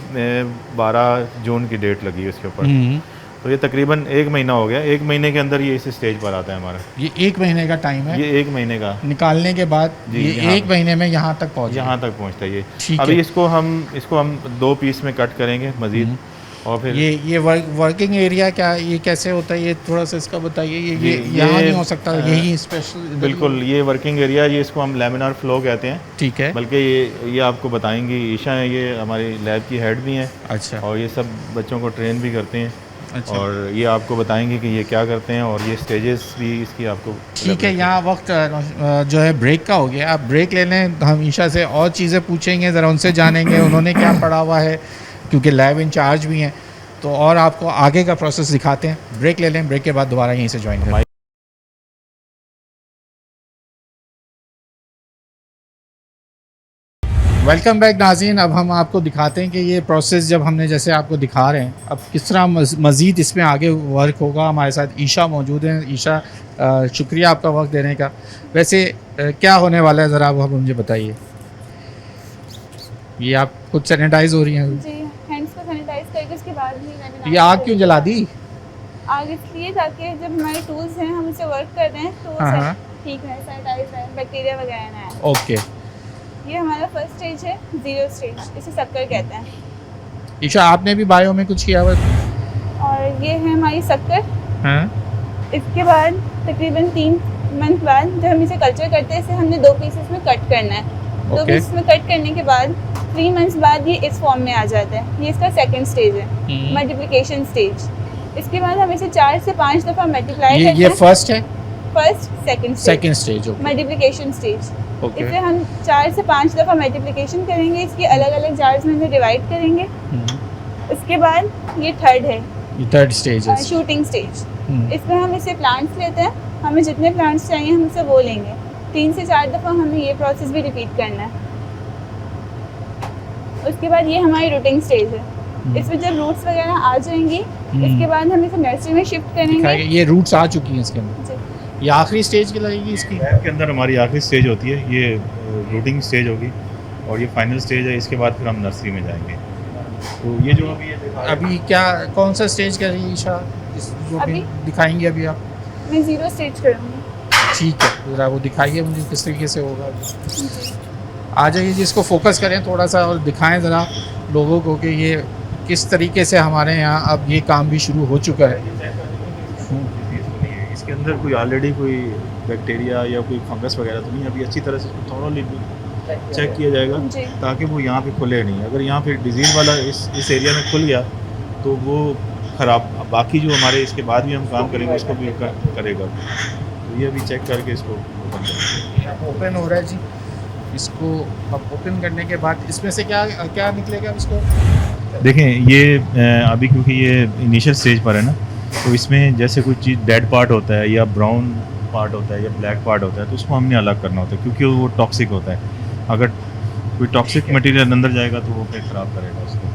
12 जून की डेट लगी है इसके ऊपर, तो ये तकरीबन 1 महीना हो गया। 1 महीने के अंदर ये इस स्टेज पर आता है हमारा। ये 1 महीने का टाइम है, ये 1 महीने का निकालने के बाद ये 1 महीने में यहाँ तक पहुँचता है ये। अभी इसको हम 2 पीस में कट करेंगे मजीद। और फिर ये वर्किंग एरिया क्या, ये कैसे होता है, ये थोड़ा सा इसका बताइए। ये यहाँ नहीं हो सकता, यही स्पेशल? बिल्कुल, ये वर्किंग एरिया, ये इसको हम लैमिनार फ्लो कहते हैं। ठीक है, बल्कि ये आपको बताएंगी ईशा है, ये हमारी लैब की हेड भी हैं। अच्छा, और ये सब बच्चों को ट्रेन भी करते हैं। अच्छा, और ये आपको बताएंगे कि ये क्या करते हैं, और ये स्टेजेस भी इसकी आपको। ठीक है, यहाँ वक्त जो है ब्रेक का हो गया। आप ब्रेक ले लें, हम ईशा से और चीज़ें पूछेंगे, ज़रा उनसे जानेंगे उन्होंने क्या पढ़ा हुआ है, क्योंकि लैब इंचार्ज भी हैं, तो और आपको आगे का प्रोसेस दिखाते हैं। ब्रेक ले लें, ब्रेक के बाद दोबारा यहीं से ज्वाइन करें। वेलकम बैक नाज़रीन। अब हम आपको दिखाते हैं कि ये प्रोसेस जब हमने जैसे आपको दिखा रहे हैं, अब किस तरह मज़ीद इसमें आगे वर्क होगा। हमारे साथ ईशा मौजूद हैं। ईशा, शुक्रिया आपका वक्त देने का। वैसे क्या होने वाला है, ज़रा आप मुझे बताइए। ये आप खुद सैनिटाइज हो रही हैं? जी, हैंड्स को सैनिटाइज करके उसके बाद ही। ये आग क्यों जला दी? आग इसलिए ताकि जब हमारे टूल्स हैं, हम उससे वर्क कर रहे हैं तो वो ठीक है, सैनिटाइज है, बैक्टीरिया वगैरह ना आए। ओके, ये हमारा फर्स्ट स्टेज है, 0 स्टेज, इसे शक्कर कहते हैं। ईशा, आपने भी बायो में कुछ किया हुआ? और ये है हमारी शक्कर। हाँ, इसके बाद तकरीबन 3 मंथ बाद जब हम इसे कल्चर करते हैं, इसे हमने 2 पीसेस में कट करना है। 2 पीसेस में कट करने के बाद 3 मंथ्स बाद ये इस फॉर्म में आ जाता है। ये इसका सेकंड स्टेज है, मल्टीप्लिकेशन स्टेज। इसके बाद हम इसे 4 से 5 दफ़ा मल्टीप्लाई करते हैं। ये फर्स्ट है? First, second stage, multiplication stage. इसे हम 4 से 5 दफ़ा मल्टीप्लिकेशन करेंगे, इसकी अलग अलग जार्स में डिवाइड करेंगे। उसके बाद ये थर्ड है, ये थर्ड स्टेज है, शूटिंग स्टेज। इसमें हम इसे प्लांट्स लेते हैं, हमें जितने प्लांट्स चाहिए हम उसे वो लेंगे। 3 से 4 दफ़ा हमें ये प्रोसेस भी रिपीट करना है। उसके बाद ये हमारी रूटिंग स्टेज है। इसमें जब रूट्स वगैरह आ जाएंगी, इसके बाद हम इसे नर्सरी में शिफ्ट करेंगे। ये रूट्स आ चुकी हैं इसके अंदर। ये आखिरी स्टेज की लगेगी इसकी? लैब के अंदर हमारी आखिरी स्टेज होती है, ये रूटिंग स्टेज होगी और ये फाइनल स्टेज है। इसके बाद फिर हम नर्सरी में जाएंगे। तो ये जो अभी क्या, कौन सा स्टेज कर रही है ईशा, जो अभी दिखाएंगे अभी आप? मैं 0 स्टेज करूँगी। ठीक है, ज़रा वो दिखाइए मुझे किस तरीके से होगा। आ जाइए जी, इसको फोकस करें थोड़ा सा और दिखाएं ज़रा लोगों को कि ये किस तरीके से हमारे यहाँ अब ये काम भी शुरू हो चुका है। इसके अंदर कोई ऑलरेडी कोई बैक्टीरिया या कोई फंगस वगैरह तो नहीं। अभी अच्छी तरह से इसको थोड़ा चेक किया जाएगा ताकि वो यहाँ पे खुले नहीं। अगर यहाँ पे डिजीज़ वाला इस एरिया में खुल गया तो वो ख़राब, बाकी जो हमारे इसके बाद भी हम काम करेंगे उसको भी करेगा। तो ये अभी चेक करके इसको ओपन हो रहा है जी। इसको अब ओपन करने के बाद इसमें से क्या क्या निकलेगा इसको? देखें, ये अभी क्योंकि ये इनिशियल स्टेज पर है ना, तो इसमें जैसे कोई चीज़ डेड पार्ट होता है या ब्राउन पार्ट होता है या ब्लैक पार्ट होता है तो उसको हमने अलग करना होता है, क्योंकि वो टॉक्सिक होता है। अगर कोई टॉक्सिक मटेरियल अंदर जाएगा तो वो फिर ख़राब करेगा उसको।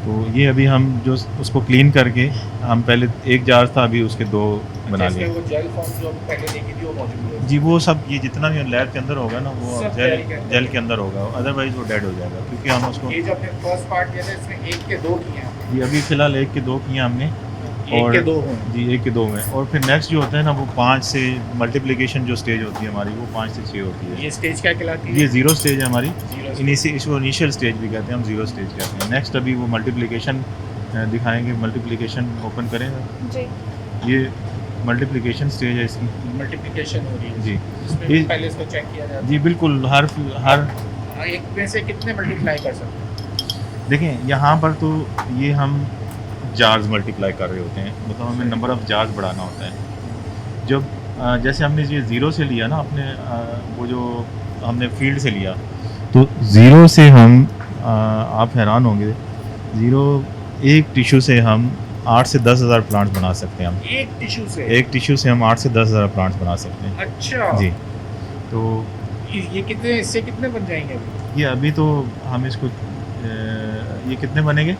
तो ये अभी हम जो उसको क्लीन करके, हम पहले 1 जार था, अभी उसके 2 बना लिए। वो जेल फॉर्म जो पहले देखी थी वो मौजूद है जी, वो सब ये जितना भी लैब के अंदर होगा ना वो जेल के अंदर होगा, अदरवाइज़ वो डेड हो जाएगा। क्योंकि हम उसको ये जो अपने फर्स्ट पार्ट किया था इसमें 1 के 2 किए हैं। ये अभी फ़िलहाल 1 के 2 किए हमने। 1 के 2 हैं जी, 1 के 2 में। और फिर नेक्स्ट जो होता है ना वो 5 से मल्टीप्लिकेशन जो स्टेज होती है हमारी, वो 5 से 6 होती है। ये स्टेज क्या कहलाती है? ये 0 स्टेज है हमारी। इसको इनिशियल स्टेज भी कहते हैं, हम 0 स्टेज कहते हैं। नेक्स्ट अभी वो मल्टीप्लिकेशन दिखाएंगे। मल्टीप्लिकेशन ओपन करेंगे जी। ये मल्टीप्लिकेशन स्टेज है इसकी। मल्टीप्लिकेशन हो रही है जी, इसमें पहले इसको चेक किया जाता है। जी बिल्कुल। हर एक में से कितने मल्टीप्लाई कर सकते हैं? देखें यहाँ पर तो ये हम जार्स मल्टीप्लाई कर रहे होते हैं, मतलब हमें नंबर ऑफ़ जार्स बढ़ाना होता है। जब जैसे हमने ये ज़ीरो से लिया ना अपने वो जो हमने फील्ड से लिया, तो ज़ीरो से हम आप हैरान होंगे, ज़ीरो एक टिश्यू से हम 8 से 10 हज़ार प्लांट्स बना सकते हैं। हम एक टिश्यू से हम 8 से 10 हज़ार प्लांट्स बना सकते हैं। अच्छा जी, तो ये कितने इससे कितने बन जाएंगे अभी? ये अभी तो हम इसको ये कितने बनेंगे?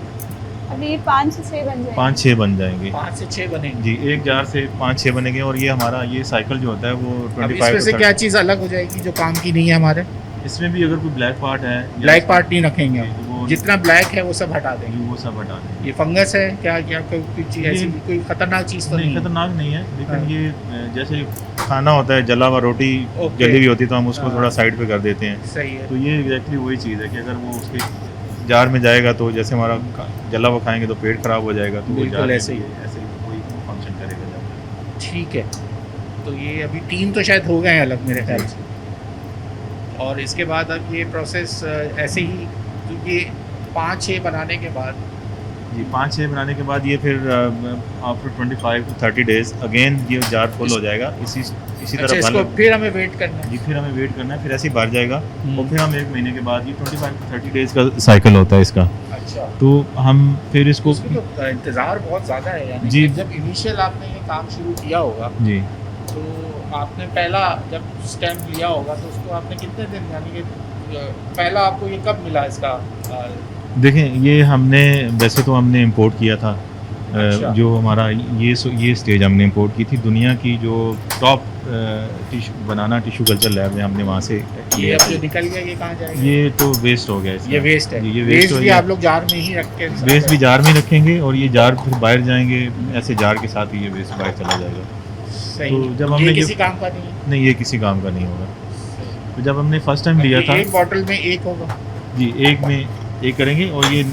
अभी ये 5 से 6 बन जाएंगे। 5-6 बन जाएंगे 5 से 6 बनेंगे जी, एक जार से 5-6 बनेंगे। और ये हमारा ये साइकिल जो होता है वो अब 25 इसमें से to क्या 30 चीज़ अलग हो जाएगी जो काम की नहीं है हमारे? इसमें भी अगर कोई ब्लैक पार्ट है या ब्लैक पार्ट नहीं रखेंगे हम। वो जितना ब्लैक है वो सब हटा देंगे। वो सब हटा देंगे। ये फंगस है क्या क्या कोई चीज़ ऐसी ये- कोई खतरनाक चीज़ तो नहीं, नहीं है? खतरनाक नहीं है, लेकिन हाँ। ये जैसे खाना होता है, जला हुआ रोटी ओके। जली हुई होती है तो हम उसको हाँ। थोड़ा साइड पे कर देते हैं। सही है। तो ये एग्जैक्टली वही चीज़ है कि अगर वो उसके जार में जाएगा तो जैसे हमारा जला हुआ खाएंगे तो पेट खराब हो जाएगा, तो वो बिल्कुल जार में ऐसे ही। भी ऐसे ही वही फंक्शन करेगा जार। ठीक है, तो ये अभी 3 तो शायद हो गए हैं अलग मेरे ख्याल से। और इसके बाद अब ये प्रोसेस ऐसे ही तो ये 5-6 बनाने के बाद जी 5-6 बनाने के बाद ये फिर आफ्टर 25 to 30 डेज अगेन ये जार फुल हो जाएगा। इसी अच्छा तरह इसको फिर हमें वेट करना है। जी फिर हमें वेट करना है, फिर ऐसे ही भर जाएगा। हम्म। और फिर हम 1 महीने के बाद ये 25 to 30 डेज का साइकिल होता है इसका, अच्छा तो हम फिर इसको उसमें तो इंतज़ार बहुत ज़्यादा है यानी जी। कि जब इनिशियल आपने ये काम शुरू किया होगा जी तो आपने पहला जब स्टैम्प लिया होगा तो उसको आपने कितने दिन यानी कि पहला आपको ये कब मिला इसका देखें, ये हमने वैसे तो हमने इंपोर्ट किया था। अच्छा। जो हमारा ये स्टेज हमने इंपोर्ट की थी दुनिया की जो टॉप टिश्यू बनाना टिश्यू कल्चर लैब है, हमने वहाँ से ये लिया अब था। जो निकल गया ये कहाँ जाएगा? ये तो वेस्ट हो गया इसका। ये वेस्ट है। जी, ये वेस्ट हो भी गया। आप लोग जार में ही रख के वेस्ट भी जार में रखेंगे और ये जार फिर बाहर जाएंगे, ऐसे जार के साथ ही ये वेस्ट बाहर चला जाएगा। सही। तो जब ये हमने किसी काम का नहीं है। नहीं, ये किसी काम का नहीं होगा। तो जब हमने फर्स्ट टाइम लिया था एक बॉटल में एक होगा। जी, एक में एक करेंगे और ये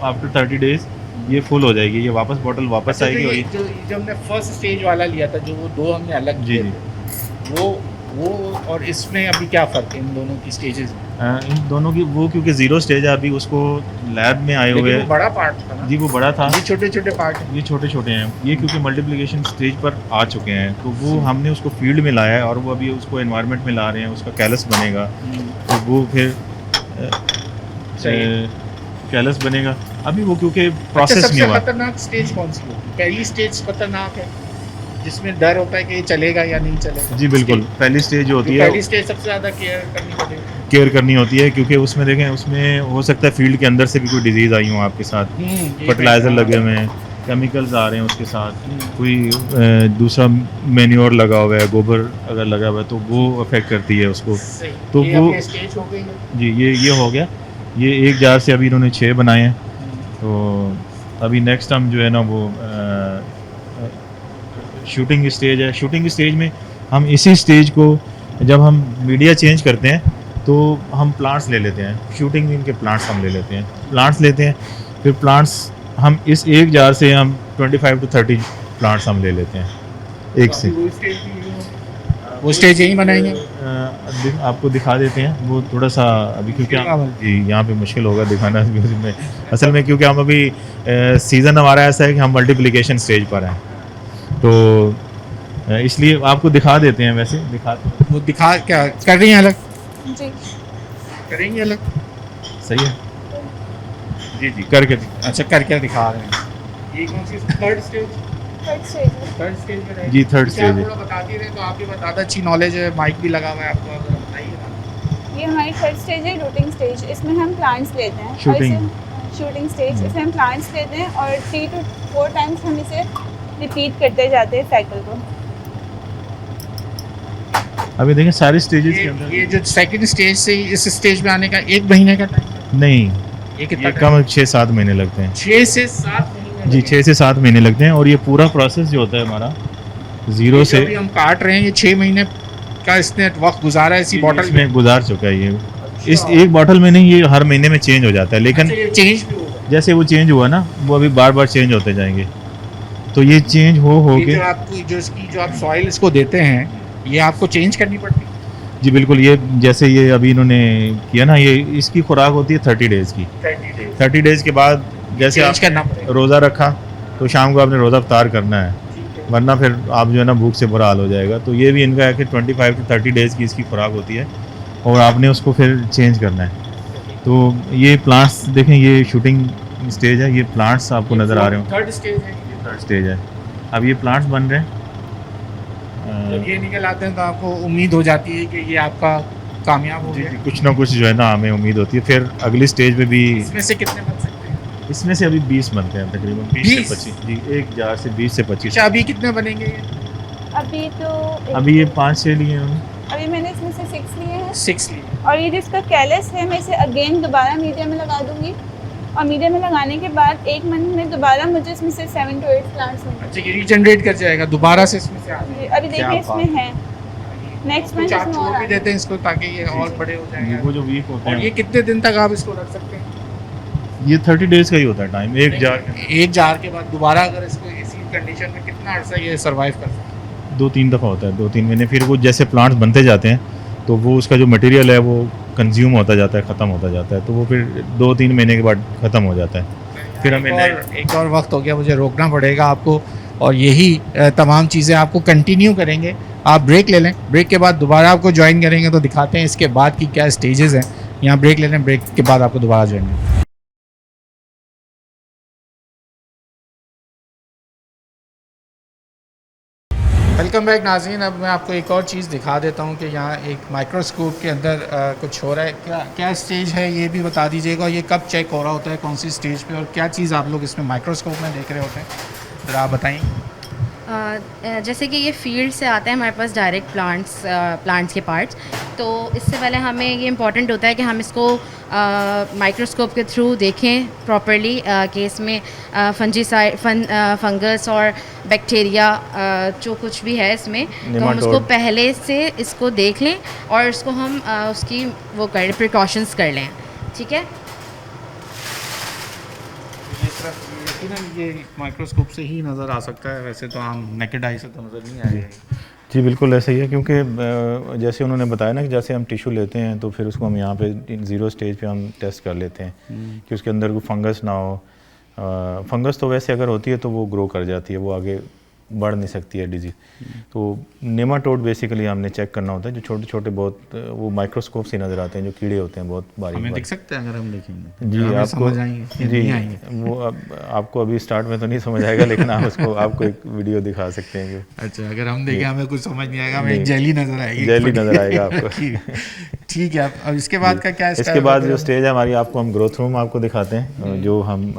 आफ्टर 30 डेज ये फुल हो जाएगी, ये वापस बॉटल वापस अच्छा, आएगी। जो और ये ये जो हमने फर्स्ट स्टेज वाला लिया था जो वो 2 हमने अलग जी किए जी थे, वो और इसमें अभी क्या फ़र्क है इन दोनों की स्टेजेस में? इन दोनों की वो क्योंकि ज़ीरो स्टेज है अभी, उसको लैब में आए हुए लेकिन वो बड़ा पार्ट था ना? जी वो बड़ा था, ये छोटे-छोटे पार्ट हैं। ये छोटे छोटे हैं। ये क्योंकि मल्टीप्लिकेशन स्टेज पर आ चुके हैं तो वो हमने उसको फील्ड में लाया है और वो अभी उसको एनवायरनमेंट में ला रहे हैं, उसका कैलस बनेगा तो वो फिर सही। कैलस बनेगा। अभी वो क्योंकि अच्छा, प्रोसेस नहीं सबसे हुआ। खतरनाक स्टेज कौन सी होती है? पहली स्टेज खतरनाक है जिसमें डर होता है कि ये चलेगा या नहीं चलेगा। जी बिल्कुल, पहली स्टेज जो होती है पहली स्टेज सबसे ज़्यादा केयर करनी पड़ेगी। केयर करनी होती है क्योंकि उसमें देखें, उसमें हो सकता है फील्ड के अंदर से भी कोई डिजीज़ आई हो आपके साथ, ये फर्टिलाइज़र हाँ। लगे हुए हैं, केमिकल्स आ रहे हैं उसके साथ, हम्म। कोई दूसरा मेन्योर लगा हुआ है, गोबर अगर लगा हुआ है तो वो अफेक्ट करती है उसको। सही। तो ये वो अपनी स्टेज हो गई है। जी ये हो गया। ये एक जार से अभी इन्होंने 6 बनाए हैं, तो अभी नेक्स्ट हम जो है ना वो शूटिंग स्टेज है। शूटिंग स्टेज में हम इसी स्टेज को जब हम मीडिया चेंज करते हैं तो हम प्लांट्स ले लेते हैं, शूटिंग इनके प्लांट्स हम ले लेते हैं, प्लांट्स लेते हैं, फिर प्लांट्स हम इस एक जार से हम 25 to 30 प्लांट्स हम ले लेते हैं एक से। वो स्टेज यहीं बनाएंगे। आपको दिखा देते हैं वो थोड़ा सा अभी, क्योंकि जी यहाँ पे मुश्किल होगा दिखाना में असल में, क्योंकि हम अभी सीज़न हमारा ऐसा है कि हम मल्टीप्लिकेशन स्टेज पर हैं, तो इसलिए आपको दिखा देते हैं। वैसे दिखाते हैं, वो दिखा क्या कर रही हैं अलग? जी करेंगे अलग। सही है जी जी करके अच्छा करके दिखा रहे हैं। ये कौन सी थर्ड स्टेज? थर्ड स्टेज है। थर्ड स्टेज में रहेगी। जी थर्ड जैसे आप स्टेज है। थोड़ा बता ही रहे तो आप भी बता दो, अच्छी नॉलेज है, माइक भी लगा हुआ है आपको, अगर बताइए ना। ये हमारी थर्ड स्टेज है, रूटिंग स्टेज। इसमें हम प्लांट्स लेते हैं। शूटिंग स्टेज, इसमें हम प्लांट्स लेते हैं और 3 to 4 टाइम्स हम इसे रिपीट करते जाते हैं साइकिल को। अभी देखें सारे स्टेजेस के अंदर ये जो सेकंड स्टेज से इस स्टेज में आने का 1 महीने का टाइम, नहीं, ये कितना ये कम 6-7 महीने लगते हैं। 6 से 7 महीने जी 6 से 7 महीने लगते हैं और ये पूरा प्रोसेस जो होता है हमारा ज़ीरो से अभी हम काट रहे हैं, ये 6 महीने का इसने वक्त गुजारा है इसी बॉटल में। में गुजार चुका है ये। इस एक बॉटल में नहीं, ये हर महीने में चेंज हो जाता है, लेकिन चेंज भी होगा। जैसे वो चेंज हुआ ना वो अभी बार बार चेंज होते जाएंगे, तो ये चेंज हो ये के जो आपकी जो इसकी जो आप सॉइल इसको देते हैं ये आपको चेंज करनी पड़ती है। जी बिल्कुल, ये जैसे ये अभी इन्होंने किया ना, ये इसकी खुराक होती है 30 डेज़ की। 30 डेज़ के बाद जैसे चेंज करना आप पड़ेगा। रोज़ा रखा तो शाम को आपने रोज़ा इफ्तार करना है, वरना फिर आप जो है ना भूख से बुरा हाल हो जाएगा। तो ये भी इनका है कि 25 टू 30 डेज़ की इसकी खुराक होती है और आपने उसको फिर चेंज करना है। तो ये प्लांट्स देखें, ये शूटिंग स्टेज है, ये प्लांट्स आपको नज़र आ रहे हो, थर्ड स्टेज है। थर्ड स्टेज है। अब ये प्लांट्स बन रहे हैं। जब ये निकल आते हैं तो आपको उम्मीद हो जाती है कि ये आपका कामयाब हो जी गया। जी, कुछ ना कुछ जो है ना हमें उम्मीद होती है। फिर अगली स्टेज पे भी इसमें से कितने बन सकते हैं? इसमें से अभी 20 बनते हैं तकरीबन, 20 से 20? 25 जी, एक जार से 20 से 25। अच्छा, अभी कितने बनेंगे ये? अभी तो अभी ये 5-6 लिए हैं उन्होंने। अभी मैंने इसमें से 6 लिए हैं 6 लिए। और ये जिसका कैलस है मैं इसे अगेन दोबारा मीडियम में लगा दूंगी और मीडियम में लगाने के बाद 1 मंथ में दोबारा मुझे इसमें से 7 to 8 प्लांट्स होंगे। अच्छा, ये रीजनरेट कर जाएगा दोबारा से इसमें से आ जाएगा। ये अभी देखिए इसमें है, नेक्स्ट मंथ कुछ आप इसमें छोड़ और भी आ देते हैं इसको ताकि ये और बड़े हो जी, जाएंगे। वो जो वीक होते और ये हैं, कितने दिन तक आप इसको रख सकते हैं? ये 30 डेज़ का ही होता है टाइम, एक जार एक जार के बाद दोबारा अगर इसको इसी कंडीशन में कितना अर्सा ये सर्वाइव कर सकते हैं? 2-3 दफ़ा होता है, 2-3 महीने। फिर वो जैसे प्लांट्स बनते जाते हैं तो वो उसका जो मटेरियल है वो कंज्यूम होता जाता है, ख़त्म होता जाता है, तो वो फिर 2-3 महीने के बाद ख़त्म हो जाता है। फिर हमें एक और वक्त हो गया, मुझे रोकना पड़ेगा आपको और यही तमाम चीज़ें आपको कंटिन्यू करेंगे। आप ब्रेक ले लें, ब्रेक के बाद दोबारा आपको ज्वाइन करेंगे तो दिखाते हैं इसके बाद की क्या स्टेजेस हैं। यहाँ ब्रेक ले लें, ब्रेक के बाद आपको दोबारा ज्वाइन करेंगे। वेलकम बैक नाज़रीन। अब मैं आपको एक और चीज़ दिखा देता हूँ कि यहाँ एक माइक्रोस्कोप के अंदर कुछ हो रहा है। क्या क्या स्टेज है ये भी बता दीजिएगा, ये कब चेक हो रहा होता है, कौन सी स्टेज पे, और क्या चीज़ आप लोग इसमें माइक्रोस्कोप में देख रहे होते हैं, ज़रा आप बताएं। जैसे कि ये फील्ड से आता है हमारे पास डायरेक्ट प्लांट्स के पार्ट्स, तो इससे पहले हमें ये इम्पॉर्टेंट होता है कि हम इसको माइक्रोस्कोप के थ्रू देखें प्रॉपरली कि इसमें फंगस और बैक्टीरिया जो कुछ भी है इसमें, तो हम उसको पहले से इसको देख लें और इसको हम उसकी वो कर लें, प्रिकॉशंस कर लें, ठीक है। ये माइक्रोस्कोप से ही नज़र आ सकता है, वैसे तो हम नेकेड आई से तो नज़र नहीं आएगा। जी बिल्कुल ऐसा ही है, क्योंकि जैसे उन्होंने बताया ना कि जैसे हम टिश्यू लेते हैं तो फिर उसको हम यहाँ पे 0 स्टेज पे हम टेस्ट कर लेते हैं कि उसके अंदर कोई फंगस ना हो। फंगस तो वैसे अगर होती है तो वो ग्रो कर जाती है, वो आगे बढ़ नहीं सकती है डिजीज। तो नेमाटोड बेसिकली हमने चेक करना होता है, जो छोटे छोटे बहुत वो माइक्रोस्कोप से नज़र आते हैं, जो कीड़े होते हैं बहुत बारीक। हमें दिख सकते हैं अगर हम देखेंगे जी, आपको समझ आएंगे जी नहीं आएंगे? वो आपको अभी स्टार्ट में तो नहीं समझ आएगा, लेकिन आप उसको आपको एक वीडियो दिखा सकते हैं कि अच्छा, अगर हम देखें हमें कुछ समझ नहीं आएगा, हमें एक जेली नज़र आएगी, जेली नज़र आएगा आपको। ठीक है। अब इसके बाद का क्या इसके बाद जो स्टेज है हमारी, आपको हम ग्रोथ रूम आपको दिखाते हैं, जो हम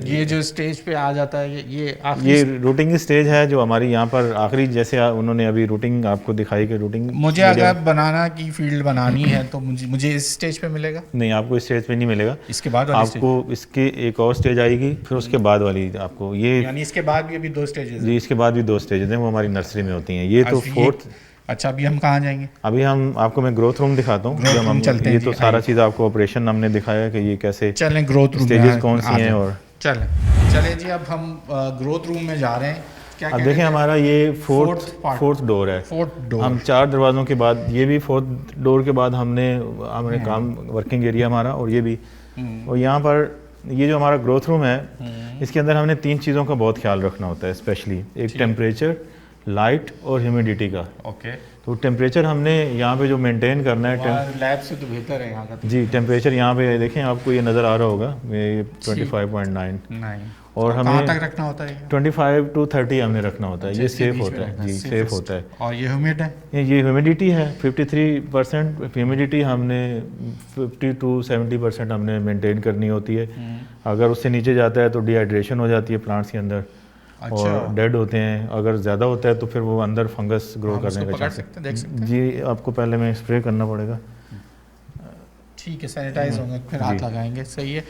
ये जो स्टेज पे आ जाता है ये रूटिंग स्टेज है जो हमारी यहाँ पर आखिरी, जैसे उन्होंने अभी रूटिंग आपको दिखाई कि रूटिंग मुझे अगर बनाना की फील्ड बनानी है तो मुझे इस स्टेज पे मिलेगा? नहीं, आपको इस स्टेज पे नहीं मिलेगा। इसके बाद आपको इसके एक और स्टेज आएगी, फिर उसके बाद वाली आपको ये, यानी इसके बाद भी अभी 2 स्टेजेस? जी, इसके बाद भी 2 स्टेजेस हैं, वो हमारी नर्सरी में होती हैं। ये तो 4th। अच्छा, अभी हम कहाँ जाएंगे? अभी हम आपको मैं ग्रोथ रूम दिखाता हूँ, हम चलते हैं। ये तो सारा चीज़ आपको ऑपरेशन हमने दिखाया कि ये कैसे, चलें ग्रोथ रूम स्टेजेस कौन सी हैं, और चलें जी। अब हम ग्रोथ रूम में जा रहे हैं। क्या अब देखें, हमारा ये फोर्थ डोर है। हम 4 दरवाज़ों के बाद, ये भी 4th डोर के बाद हमने काम वर्किंग एरिया हमारा, और ये भी, और यहाँ पर ये जो हमारा ग्रोथ रूम है, इसके अंदर हमने 3 चीज़ों का बहुत ख्याल रखना होता है स्पेशली। एक टेम्परेचर, लाइट और ह्यूमिडिटी का। ओके। तो टेम्परेचर हमने यहाँ पे जो मेंटेन करना है, लैब से तो बेहतर है यहाँ का। जी, टेम्परेचर यहाँ पे देखें, आपको ये नज़र आ रहा होगा, ये 25.9, और हमें कहाँ तक रखना होता है? 25 to 30 हमने रखना होता है। ये सेफ होता है जी, सेफ होता है। और ये ह्यूमिड है? ये ह्यूमिडिटी है 53% ह्यूमिडिटी, हमने 50 to 70% हमने मेंटेन करनी होती है। अगर उससे नीचे जाता है तो डिहाइड्रेशन हो जाती है प्लांट्स के अंदर। अच्छा। और डेड होते हैं। अगर ज़्यादा होता है तो फिर वो अंदर फंगस ग्रो करने का चांस है। देख सकते हैं जी, आपको पहले में स्प्रे करना पड़ेगा। ठीक है, सैनिटाइज होंगे फिर हाथ लगाएंगे। सही है।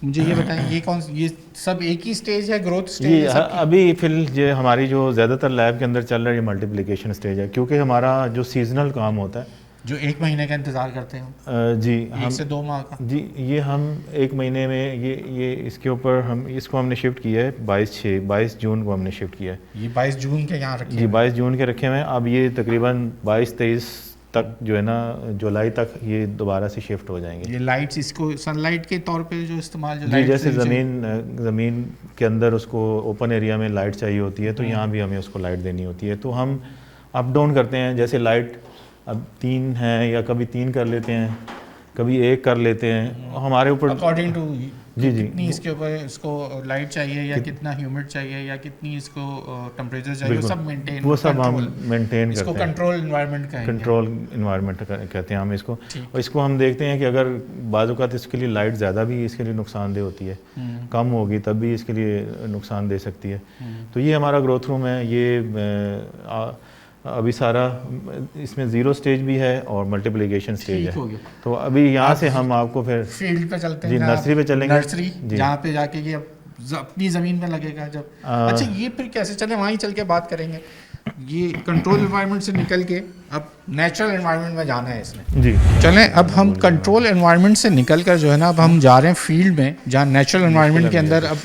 मुझे ये बताएं, ये सब एक ही स्टेज है, ग्रोथ स्टेज है? अभी फिल जो हमारी जो ज़्यादातर लैब के अंदर चल रहा है, ये मल्टीप्लिकेशन स्टेज है, क्योंकि हमारा जो सीजनल काम होता है, जो 1 महीने का इंतज़ार करते हैं जी, 1 से 2 माह का। जी, ये हम 1 महीने में ये इसके ऊपर इसको हमने शिफ्ट किया है 22 जून को हमने शिफ्ट किया है। ये 22 जून के यहाँ रखे? जी, 22 जून के रखे हुए हैं। अब ये तकरीबन 22-23 तक जो है ना जुलाई तक ये दोबारा से शिफ्ट हो जाएंगे। ये लाइट्स इसको सनलाइट के तौर पे जो इस्तेमाल जो जी, जैसे ज़मीन के अंदर उसको ओपन एरिया में लाइट चाहिए होती है तो यहाँ भी हमें उसको लाइट देनी होती है, तो हम अप डाउन करते हैं। जैसे लाइट अब 3 है या कभी 3 कर लेते हैं, कभी 1 कर लेते हैं, हमारे ऊपर अकॉर्डिंग टू जी कितनी इसके ऊपर इसको लाइट चाहिए या कितना ह्यूमिड चाहिए या कितनी इसको टेम्परेचर चाहिए, वो सब मेंटेन, वो सब हम मेंटेन करते हैं। इसको कंट्रोल एनवायरनमेंट कहेंगे, कंट्रोल इन्वायरमेंट कहते हैं हम इसको। और इसको हम देखते हैं कि अगर बाज़ इसके लिए लाइट ज़्यादा भी इसके लिए नुकसानदेह होती है, कम होगी तब भी इसके लिए नुकसान दे सकती है। तो ये हमारा ग्रोथ रूम है, ये अभी सारा इसमें 0 स्टेज भी है और मल्टीप्लिकेशन स्टेज है। तो अभी यहाँ से हम आपको फिर फील्ड पे चलते हैं, जी नर्सरी पे चलेंगे, नर्सरी जहाँ पे जाके ये अपनी ज़मीन में लगेगा जब अच्छा ये फिर कैसे चले, वहीं चल के बात करेंगे। ये कंट्रोल एनवायरनमेंट से निकल के अब नेचुरल एनवायरनमेंट में जाना है इसमें जी। चलें अब हम कंट्रोल एनवायरनमेंट से निकल कर जो है ना अब हम जा रहे हैं फील्ड में, जहाँ नेचुरल एनवायरनमेंट के अंदर अब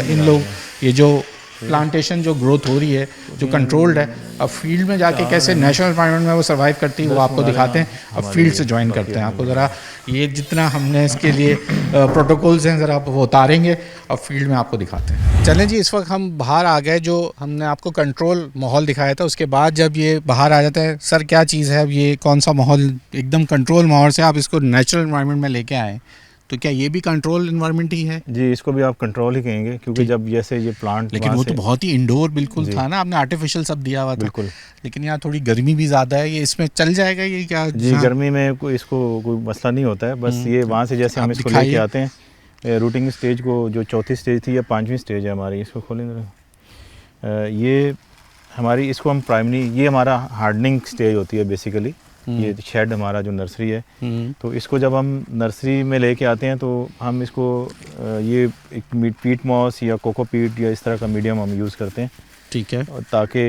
इन लोग ये जो प्लांटेशन जो ग्रोथ हो रही है जो कंट्रोल्ड है, अब फील्ड में जाके कैसे नेचुरल एनवायरनमेंट में वो सर्वाइव करती है वो आपको दिखाते हैं। अब फील्ड से ज्वाइन करते हैं आपको, ज़रा ये जितना हमने इसके लिए प्रोटोकॉल्स हैं ज़रा आप वो उतारेंगे, अब फील्ड में आपको दिखाते हैं। चलें जी, इस वक्त हम बाहर आ गए, जो हमने आपको कंट्रोल माहौल दिखाया था उसके बाद जब ये बाहर आ जाता है, सर क्या चीज़ है, अब ये कौन सा माहौल, एकदम कंट्रोल माहौल से आप इसको नेचुरल एनवायरनमेंट में लेके आए, तो क्या ये भी कंट्रोल एनवायरनमेंट ही है? जी, इसको भी आप कंट्रोल ही कहेंगे, क्योंकि जब जैसे ये प्लांट, लेकिन वो तो बहुत ही इंडोर बिल्कुल था ना, आपने आर्टिफिशियल सब दिया हुआ था बिल्कुल, लेकिन यहाँ थोड़ी गर्मी भी ज़्यादा है, ये इसमें चल जाएगा ये क्या? जी, गर्मी में इसको कोई मसला नहीं होता है, बस ये वहाँ से जैसे हम इसको लेके आते हैं रूटिंग स्टेज को, जो 4थी स्टेज थी या 5वीं स्टेज है हमारी, इसको खोलेंगे, ये हमारी इसको हम प्राइमरी, ये हमारा हार्डनिंग स्टेज होती है बेसिकली। ये शेड हमारा जो नर्सरी है, तो इसको जब हम नर्सरी में लेके आते हैं तो हम इसको ये एक पीट मॉस या कोकोपीट या इस तरह का मीडियम हम यूज़ करते हैं, ठीक है, ताकि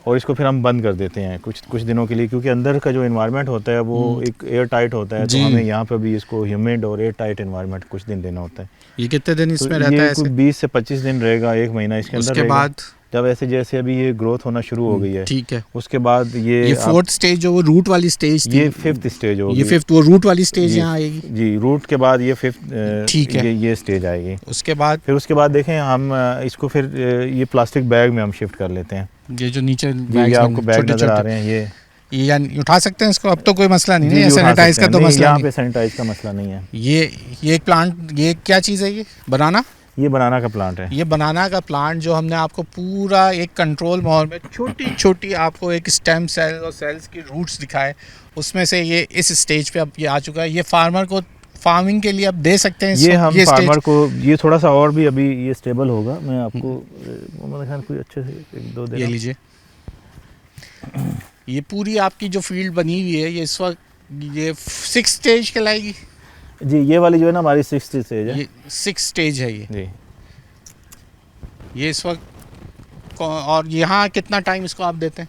और इसको फिर हम बंद कर देते हैं कुछ दिनों के लिए, क्योंकि अंदर का जो एनवायरनमेंट होता है वो एक एयर टाइट होता है, तो हमें यहाँ पे भी इसको ह्यूमिड और एयर टाइट एनवायरनमेंट कुछ दिन देना होता है। ये कितने दिन इसमें तो रहता है? कुछ 20 से 25 दिन रहेगा, 1 महीना इसके अंदर। उसके बाद जब ऐसे जैसे अभी ये ग्रोथ होना शुरू हो गई है, ठीक है, उसके बाद ये 4th स्टेज जो वो रूट वाली स्टेज थी, ये 5th स्टेज होगी, ये 5th वो रूट वाली स्टेज यहाँ आएगी जी, रूट के बाद ये 5th, ठीक है, ये स्टेज आएगी। उसके बाद उसके बाद देखें हम इसको फिर ये प्लास्टिक बैग में हम शिफ्ट कर लेते हैं। ये जो नीचे आपको बैग नजर आ रहे हैं, ये यानी उठा सकते हैं इसको, अब तो कोई मसला नहीं है, सैनिटाइज का तो मसला यहाँ पे सैनिटाइज का मसला नहीं है। ये एक प्लांट, ये क्या चीज़ है, ये बनाना, ये बनाना का प्लांट है। ये बनाना का प्लांट जो हमने आपको पूरा एक कंट्रोल माहौल में छोटी छोटी आपको एक स्टेम सेल और सेल्स की रूट्स दिखाए, उसमें से ये इस स्टेज पे अब ये आ चुका है। ये फार्मर को फार्मिंग के लिए अब दे सकते हैं, ये हम फार्मर को, ये थोड़ा सा और भी अभी ये स्टेबल होगा, मैं आपको कोई अच्छे से 1-2 दे, ये लीजिए। ये पूरी आपकी जो फील्ड बनी हुई है, ये इस वक्त ये 6 स्टेज कहलाएगी जी, ये वाली जो है ना हमारी 6th स्टेज है, ये 6 स्टेज है ये जी। ये इस वक्त, और यहाँ कितना टाइम इसको आप देते हैं?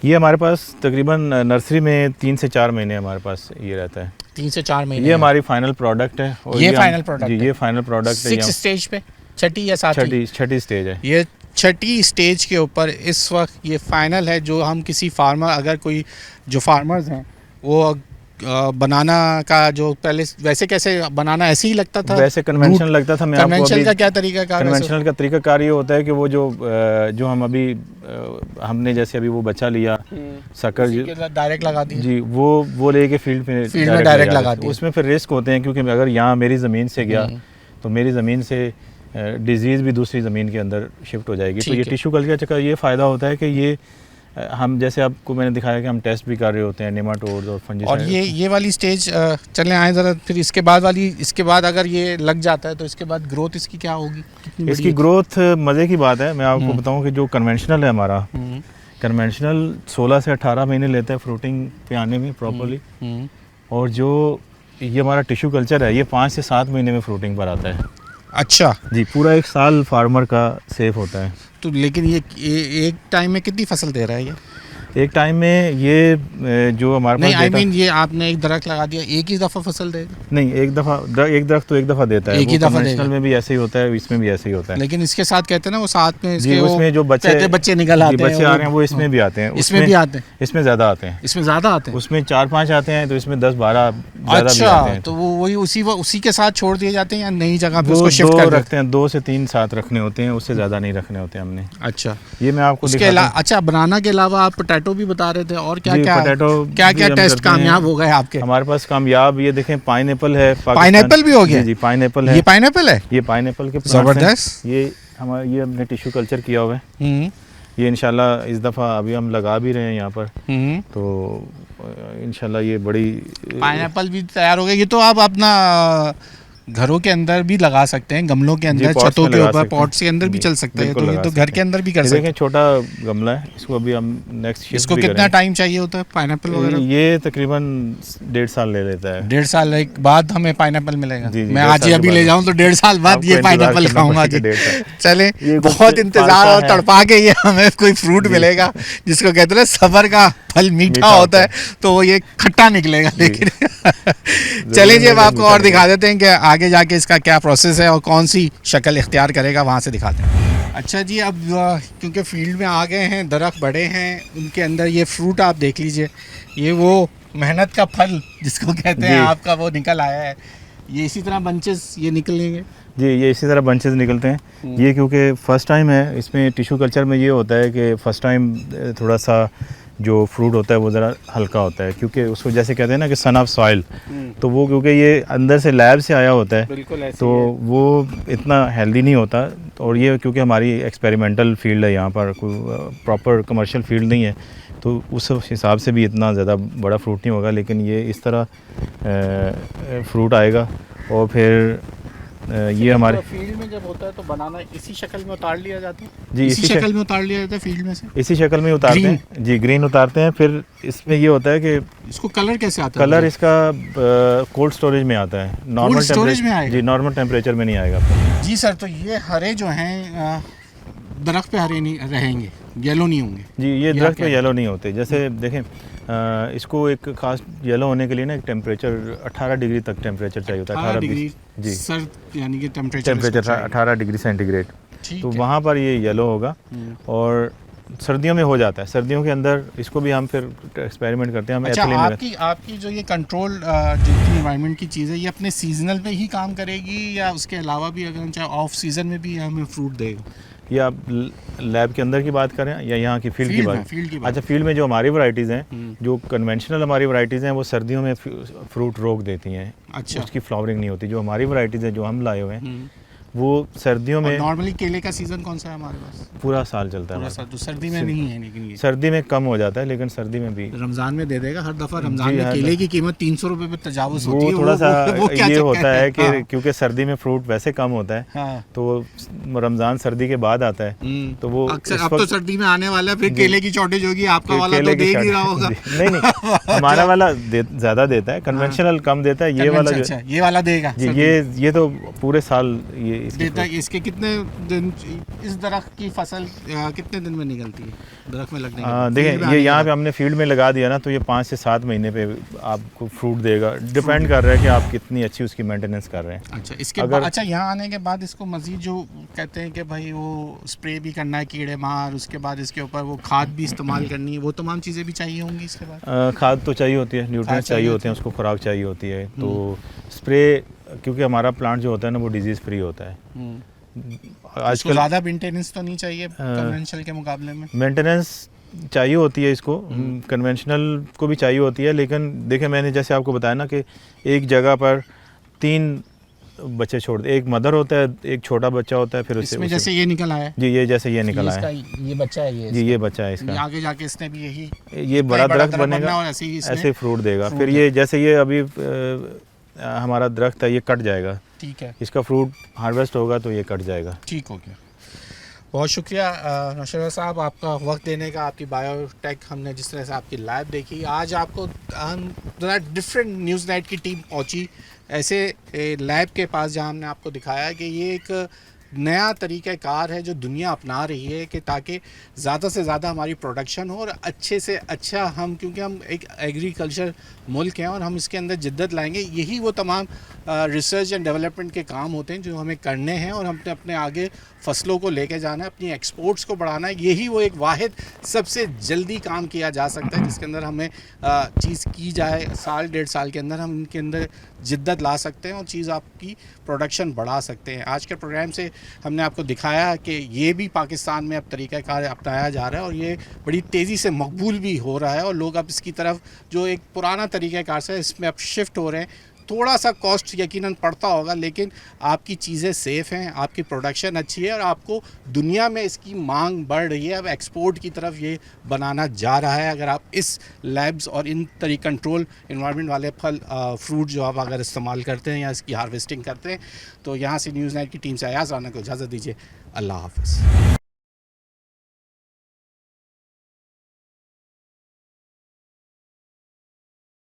ये हमारे पास तकरीबन नर्सरी में 3 से 4 महीने हमारे पास ये रहता है। 3 से 4 महीने ये हमारी फाइनल प्रोडक्ट है। और ये फाइनल प्रोडक्ट जी, ये फाइनल प्रोडक्ट है। 6 स्टेज पे, 6ठी या 7ठी? 6ठी स्टेज है। ये 6ठी स्टेज के ऊपर इस वक्त ये फाइनल है, जो हम किसी फार्मर, अगर कोई जो फार्मर्स हैं वो बनाना का जो पहले वैसे कैसे बनाना ऐसे ही लगता था, वैसे कन्वेंशनल लगता था। मैं कन्वेंशनल का क्या तरीका कार? कन्वेंशनल का तरीकाकार ये होता है कि वो जो हम अभी हमने जैसे अभी वो बच्चा लिया शक्कर डायरेक्ट लगा दी जी, वो लेके फील्ड में डायरेक्ट लगा दी। उसमें फिर रिस्क होते हैं, क्योंकि अगर यहाँ मेरी ज़मीन से गया तो मेरी ज़मीन से डिजीज़ भी दूसरी ज़मीन के अंदर शिफ्ट हो जाएगी। तो ये टिश्यू कल्चर का ये फ़ायदा होता है कि ये हम जैसे आपको मैंने दिखाया कि हम टेस्ट भी कर रहे होते हैं नेमाटोड्स और फंजीसाइड। और ये वाली स्टेज चलें आए ज़रा, फिर इसके बाद वाली, इसके बाद अगर ये लग जाता है तो इसके बाद ग्रोथ इसकी क्या होगी? इसकी ग्रोथ मज़े की बात है। मैं आपको बताऊं कि जो कन्वेंशनल है हमारा, कन्वेंशनल 16 से 18 महीने लेता है फ्रूटिंग पे आने में प्रॉपर्ली, और जो ये हमारा टिश्यू कल्चर है ये 5 से 7 महीने में फ्रूटिंग पर आता है। अच्छा जी, पूरा 1 साल फार्मर का सेफ होता है। तो लेकिन ये एक टाइम में कितनी फसल दे रहा है ये? एक टाइम में ये जो हमारे नहीं पास आई डेटा मीन ये आपने एक दरख्त लगा दिया, एक ही दफ़ा फसल देगा? नहीं, एक दरख्त तो एक दफ़ा देता है, एक ही वो दफ़ा कन्वेंशनल देगा। में भी ऐसे ही होता है, इसमें भी ऐसे ही होता है। लेकिन इसके साथ कहते हैं ना वो साथ में जी, इसके उसमें जो बच्चे निकल आते हैं, बच्चे आ रहे हैं वो इसमें भी आते हैं, इसमें भी आते हैं, इसमें ज़्यादा आते हैं, इसमें ज़्यादा आते हैं। उसमें 4-5 आते हैं, तो इसमें 10-12 ज़्यादा भी अच्छा, आते हैं। तो वो वही उसी के साथ छोड़ दिए जाते हैं या नई जगह पे वो उसको शिफ्ट दो कर देते रखते हैं, 2 से 3 साथ रखने होते हैं, उससे ज़्यादा नहीं रखने होते हमने। हैं? अच्छा, ये मैं आपको उसके दिखाता अलावा हूँ। अच्छा बनाना के अलावा आप पोटैटो भी बता रहे थे, और क्या जी, क्या पोटैटो क्या भी क्या हम टेस्ट करते हैं। कामयाब हो गए आपके? हमारे पास कामयाब ये देखें पाइनएप्पल है, पाइनएप्पल भी हो गया? जी, पाइनएप्पल है, ये पाइनएप्पल है, ये पाइनएप्पल के plants हैं। जबरदस्त। ये हमने टिश्यू कल्चर किया हुआ है, हम्म ये इंशाल्लाह इस दफ़ा अभी हम लगा भी रहे हैं यहाँ पर, हम्म। तो इंशाल्लाह ये बड़ी पाइनएप्पल भी तैयार हो गया। ये तो आप अपना घरों के अंदर भी लगा सकते हैं, गमलों के अंदर, pots छतों में के लगा ऊपर, सकते हैं। पॉट्स के अंदर भी जी, चल सकता है, बिल्कुल तो ये लगा तो सकते घर के हैं। अंदर भी कर ये सकते देखें हैं। छोटा गमला है, इसको अभी हम नेक्स्ट शिफ्ट इसको भी कितना करेंगे। टाइम चाहिए होता है पाइनएप्पल वगैरह? ये तकरीबन 1.5 साल ले लेता है। 1.5 साल बाद हमें पाइनएप्पल मिलेगा? जी, मैं 1.5 आज ही साल अभी के ले बाद। जाऊं तो 1.5 साल बाद आपको ये इंतजार पाइनएप्पल करना खाऊंगा जी। पड़ेगा 1.5 साल। चले, ये बहुत कुछ इंतजार और है। तड़पा के ये हमें कोई फ्रूट मिलेगा जिसको कहते हैं सब्र का फल मीठा होता है, तो वो ये खट्टा निकलेगा। लेकिन चलिए जी, अब आपको और दिखा देते हैं कि आगे जाके इसका क्या प्रोसेस है और कौन सी शक्ल इख्तियार करेगा, वहाँ से दिखाते हैं। अच्छा जी, अब क्योंकि फील्ड में आ गए हैं, दरख्त बड़े हैं, उनके अंदर ये फ्रूट आप देख लीजिए, ये वो मेहनत का फल जिसको कहते हैं जी। आपका वो निकल आया है। ये इसी तरह बंचेस ये निकलेंगे? जी, ये इसी तरह बंचेस निकलते हैं। ये क्योंकि फ़र्स्ट टाइम है, इसमें टिश्यू कल्चर में ये होता है कि फ़र्स्ट टाइम थोड़ा सा जो फ्रूट होता है वो ज़रा हल्का होता है, क्योंकि उसको जैसे कहते हैं ना कि सन ऑफ सॉइल, तो वो क्योंकि ये अंदर से लैब से आया होता है, बिल्कुल ऐसे तो वो इतना हेल्दी नहीं होता। और ये क्योंकि हमारी एक्सपेरिमेंटल फील्ड है, यहाँ पर कोई प्रॉपर कमर्शियल फील्ड नहीं है, तो उस हिसाब से भी इतना ज़्यादा बड़ा फ्रूट नहीं होगा। लेकिन ये इस तरह फ्रूट आएगा और फिर ये हमारे फील्ड में जब होता है तो बनाना इसी शक्ल में उतार लिया जाता है? जी, इसी शक्ल में उतार लिया जाता है फील्ड में से? इसी शक्ल में उतारते हैं जी, ग्रीन उतारते हैं। फिर इसमें ये होता है कि इसको कलर कैसे आता है? कलर इसका कोल्ड स्टोरेज में आता है, नॉर्मल स्टोरेज में आएगा? जी, नॉर्मल टेम्परेचर में नहीं आएगा आपका। जी सर, तो ये हरे जो हैं दरख्त पे हरे नहीं रहेंगे, येलो नहीं होंगे? जी, ये ये दरख्त क्या पे है? येलो नहीं होते। जैसे देखें, इसको एक खास येलो होने के लिए ना एक टेम्परेचर 18 डिग्री तक टेम्परेचर चाहिए होता है। 18 डिग्री जी, सर, यानी कि टेम्परेचर टेम्परेचर 18 डिग्री सेंटीग्रेड, ठीक तो है। वहाँ पर ये येलो होगा। और सर्दियों में हो जाता है, सर्दियों के अंदर इसको भी हम फिर एक्सपेरिमेंट करते हैं, हम अच्छा, एथिलीन आपकी जो ये कंट्रोल जितनी एनवायरनमेंट की चीज़ है, ये अपने सीजनल पे ही काम करेगी या उसके अलावा भी अगर हम चाहे ऑफ सीजन में भी हमें फ्रूट देगा? या आप लैब के अंदर की बात करें या यहाँ की फील्ड की बात? फील्ड की बात। अच्छा, फील्ड में जो हमारी वैरायटीज़ हैं, जो कन्वेंशनल हमारी वैरायटीज़ हैं, वो सर्दियों में फ्रूट रोक देती हैं। अच्छा। उसकी फ्लावरिंग नहीं होती। जो हमारी वैरायटीज़ हैं जो हम लाए हुए हैं, वो सर्दियों में नॉर्मली केले का सीजन कौन सा है हमारे पास? पूरा साल चलता है पूरा हमारे साल, तो सर्दी में नहीं है। लेकिन ये पास। सर्दी में कम हो जाता है, लेकिन सर्दी में भी रमज़ान में दे देगा हर दफ़ा। रमज़ान जी, में हर केले की कीमत 300 रुपये पे तजावुज़ होती है। वो थोड़ा सा वो क्या ये चक्कर होता है कि हाँ, क्योंकि सर्दी में फ्रूट वैसे कम होता है, हाँ। तो रमज़ान सर्दी के बाद आता है, तो वो अक्सर इस अब तो वक्त- सर्दी में आने वाला है, फिर जी। केले की शॉर्टेज होगी, आपका वाला केले तो की दे ही शॉर्ट- रहा होगा। जी, नहीं हमारा वाला ज़्यादा देता है, कन्वेंशनल कम देता है। ये वाला जो अच्छा, ये वाला देगा जी, सर्दी में। ये तो पूरे साल ये इसकी देता है। इसके कितने दिन इस दरख्त की फसल कितने दिन में निकलती है दरख्त में लगने के बाद? फील्ड में देखें, आने ये के यहाँ पे बाद? हमने फील्ड में लगा दिया ना, तो ये 5 से 7 महीने पे आपको फ्रूट देगा। डिपेंड कर रहा है कि आप कितनी अच्छी उसकी मेंटेनेंस कर रहे हैं। अच्छा, इसके अगर- बाद अच्छा, यहाँ आने के बाद इसको मजीद जो कहते हैं कि भाई वो स्प्रे भी करना है कीड़े मार, उसके बाद इसके ऊपर वो खाद भी इस्तेमाल करनी है, वो तमाम चीज़ें भी चाहिए होंगी इसके बाद? खाद तो चाहिए होती है, न्यूट्रिएंट्स चाहिए होते हैं, उसको खुराक चाहिए होती है। तो स्प्रे, क्योंकि हमारा प्लांट जो होता है ना वो डिजीज़ फ्री होता है। इसको आजकल ज़्यादा मेंटेनेंस तो नहीं चाहिए कन्वेंशनल के मुकाबले में? मेंटेनेंस चाहिए होती है इसको, कन्वेंशनल को भी चाहिए होती है। लेकिन देखें, मैंने जैसे आपको बताया ना कि एक जगह पर 3 बच्चे छोड़ दे, एक मदर होता है, एक छोटा बच्चा होता है, फिर उससे इसमें जैसे ये निकल आया है, जी, ये जैसे ये निकल आया, ये बच्चा है, जी, ये बच्चा है ये इसका। आगे जाके इसने भी यही ये बड़ा बड़ा दरख्त दरख्त बनना बनेगा और ऐसे ही इसने ऐसे फ्रूट देगा। फ्रूट फिर ये जैसे ये अभी हमारा दरख्त है, ये कट जाएगा, ठीक है, इसका फ्रूट हार्वेस्ट होगा तो ये कट जाएगा। ठीक हो गया। बहुत शुक्रिया नौशर साहब, आपका वक्त देने का। आपकी बायोटेक हमने जिस तरह से आपकी लैब देखी, आज आपको ज़रा डिफरेंट न्यूज़ नाइट की टीम पहुंची ऐसे लैब के पास जहां हमने आपको दिखाया कि ये एक नया तरीक़ाकार है जो दुनिया अपना रही है कि ताकि ज़्यादा से ज़्यादा हमारी प्रोडक्शन हो और अच्छे से अच्छा हम, क्योंकि हम एक एग्रीकल्चर मुल्क हैं और हम इसके अंदर जिद्दत लाएंगे। यही वो तमाम रिसर्च एंड डेवलपमेंट के काम होते हैं जो हमें करने हैं और हमने अपने आगे फसलों को लेके जाना है, अपनी एक्सपोर्ट्स को बढ़ाना है। यही वो एक वाहिद सबसे जल्दी काम किया जा सकता है जिसके अंदर हमें चीज़ की जाए, साल 1.5 साल के अंदर हम इनके अंदर जिद्दत ला सकते हैं और चीज़ आपकी प्रोडक्शन बढ़ा सकते हैं। आज के प्रोग्राम से हमने आपको दिखाया कि ये भी पाकिस्तान में अब तरीक़ाकार अपनाया जा रहा है और ये बड़ी तेज़ी से मकबूल भी हो रहा है और लोग अब इसकी तरफ जो एक पुराना तरीक़ाकार से इसमें अब शिफ्ट हो रहे हैं। थोड़ा सा कॉस्ट यकीनन पड़ता होगा, लेकिन आपकी चीज़ें सेफ़ हैं, आपकी प्रोडक्शन अच्छी है और आपको दुनिया में इसकी मांग बढ़ रही है। अब एक्सपोर्ट की तरफ ये बनाना जा रहा है। अगर आप इस लैब्स और इन कंट्रोल इन्वायरमेंट वाले फल फ्रूट जो आप अगर इस्तेमाल करते हैं या इसकी हार्वेस्टिंग करते हैं, तो यहाँ से न्यूज़ 9 की टीम से अयाज़ राना को इजाज़त दीजिए। अल्लाह हाफ़िज़।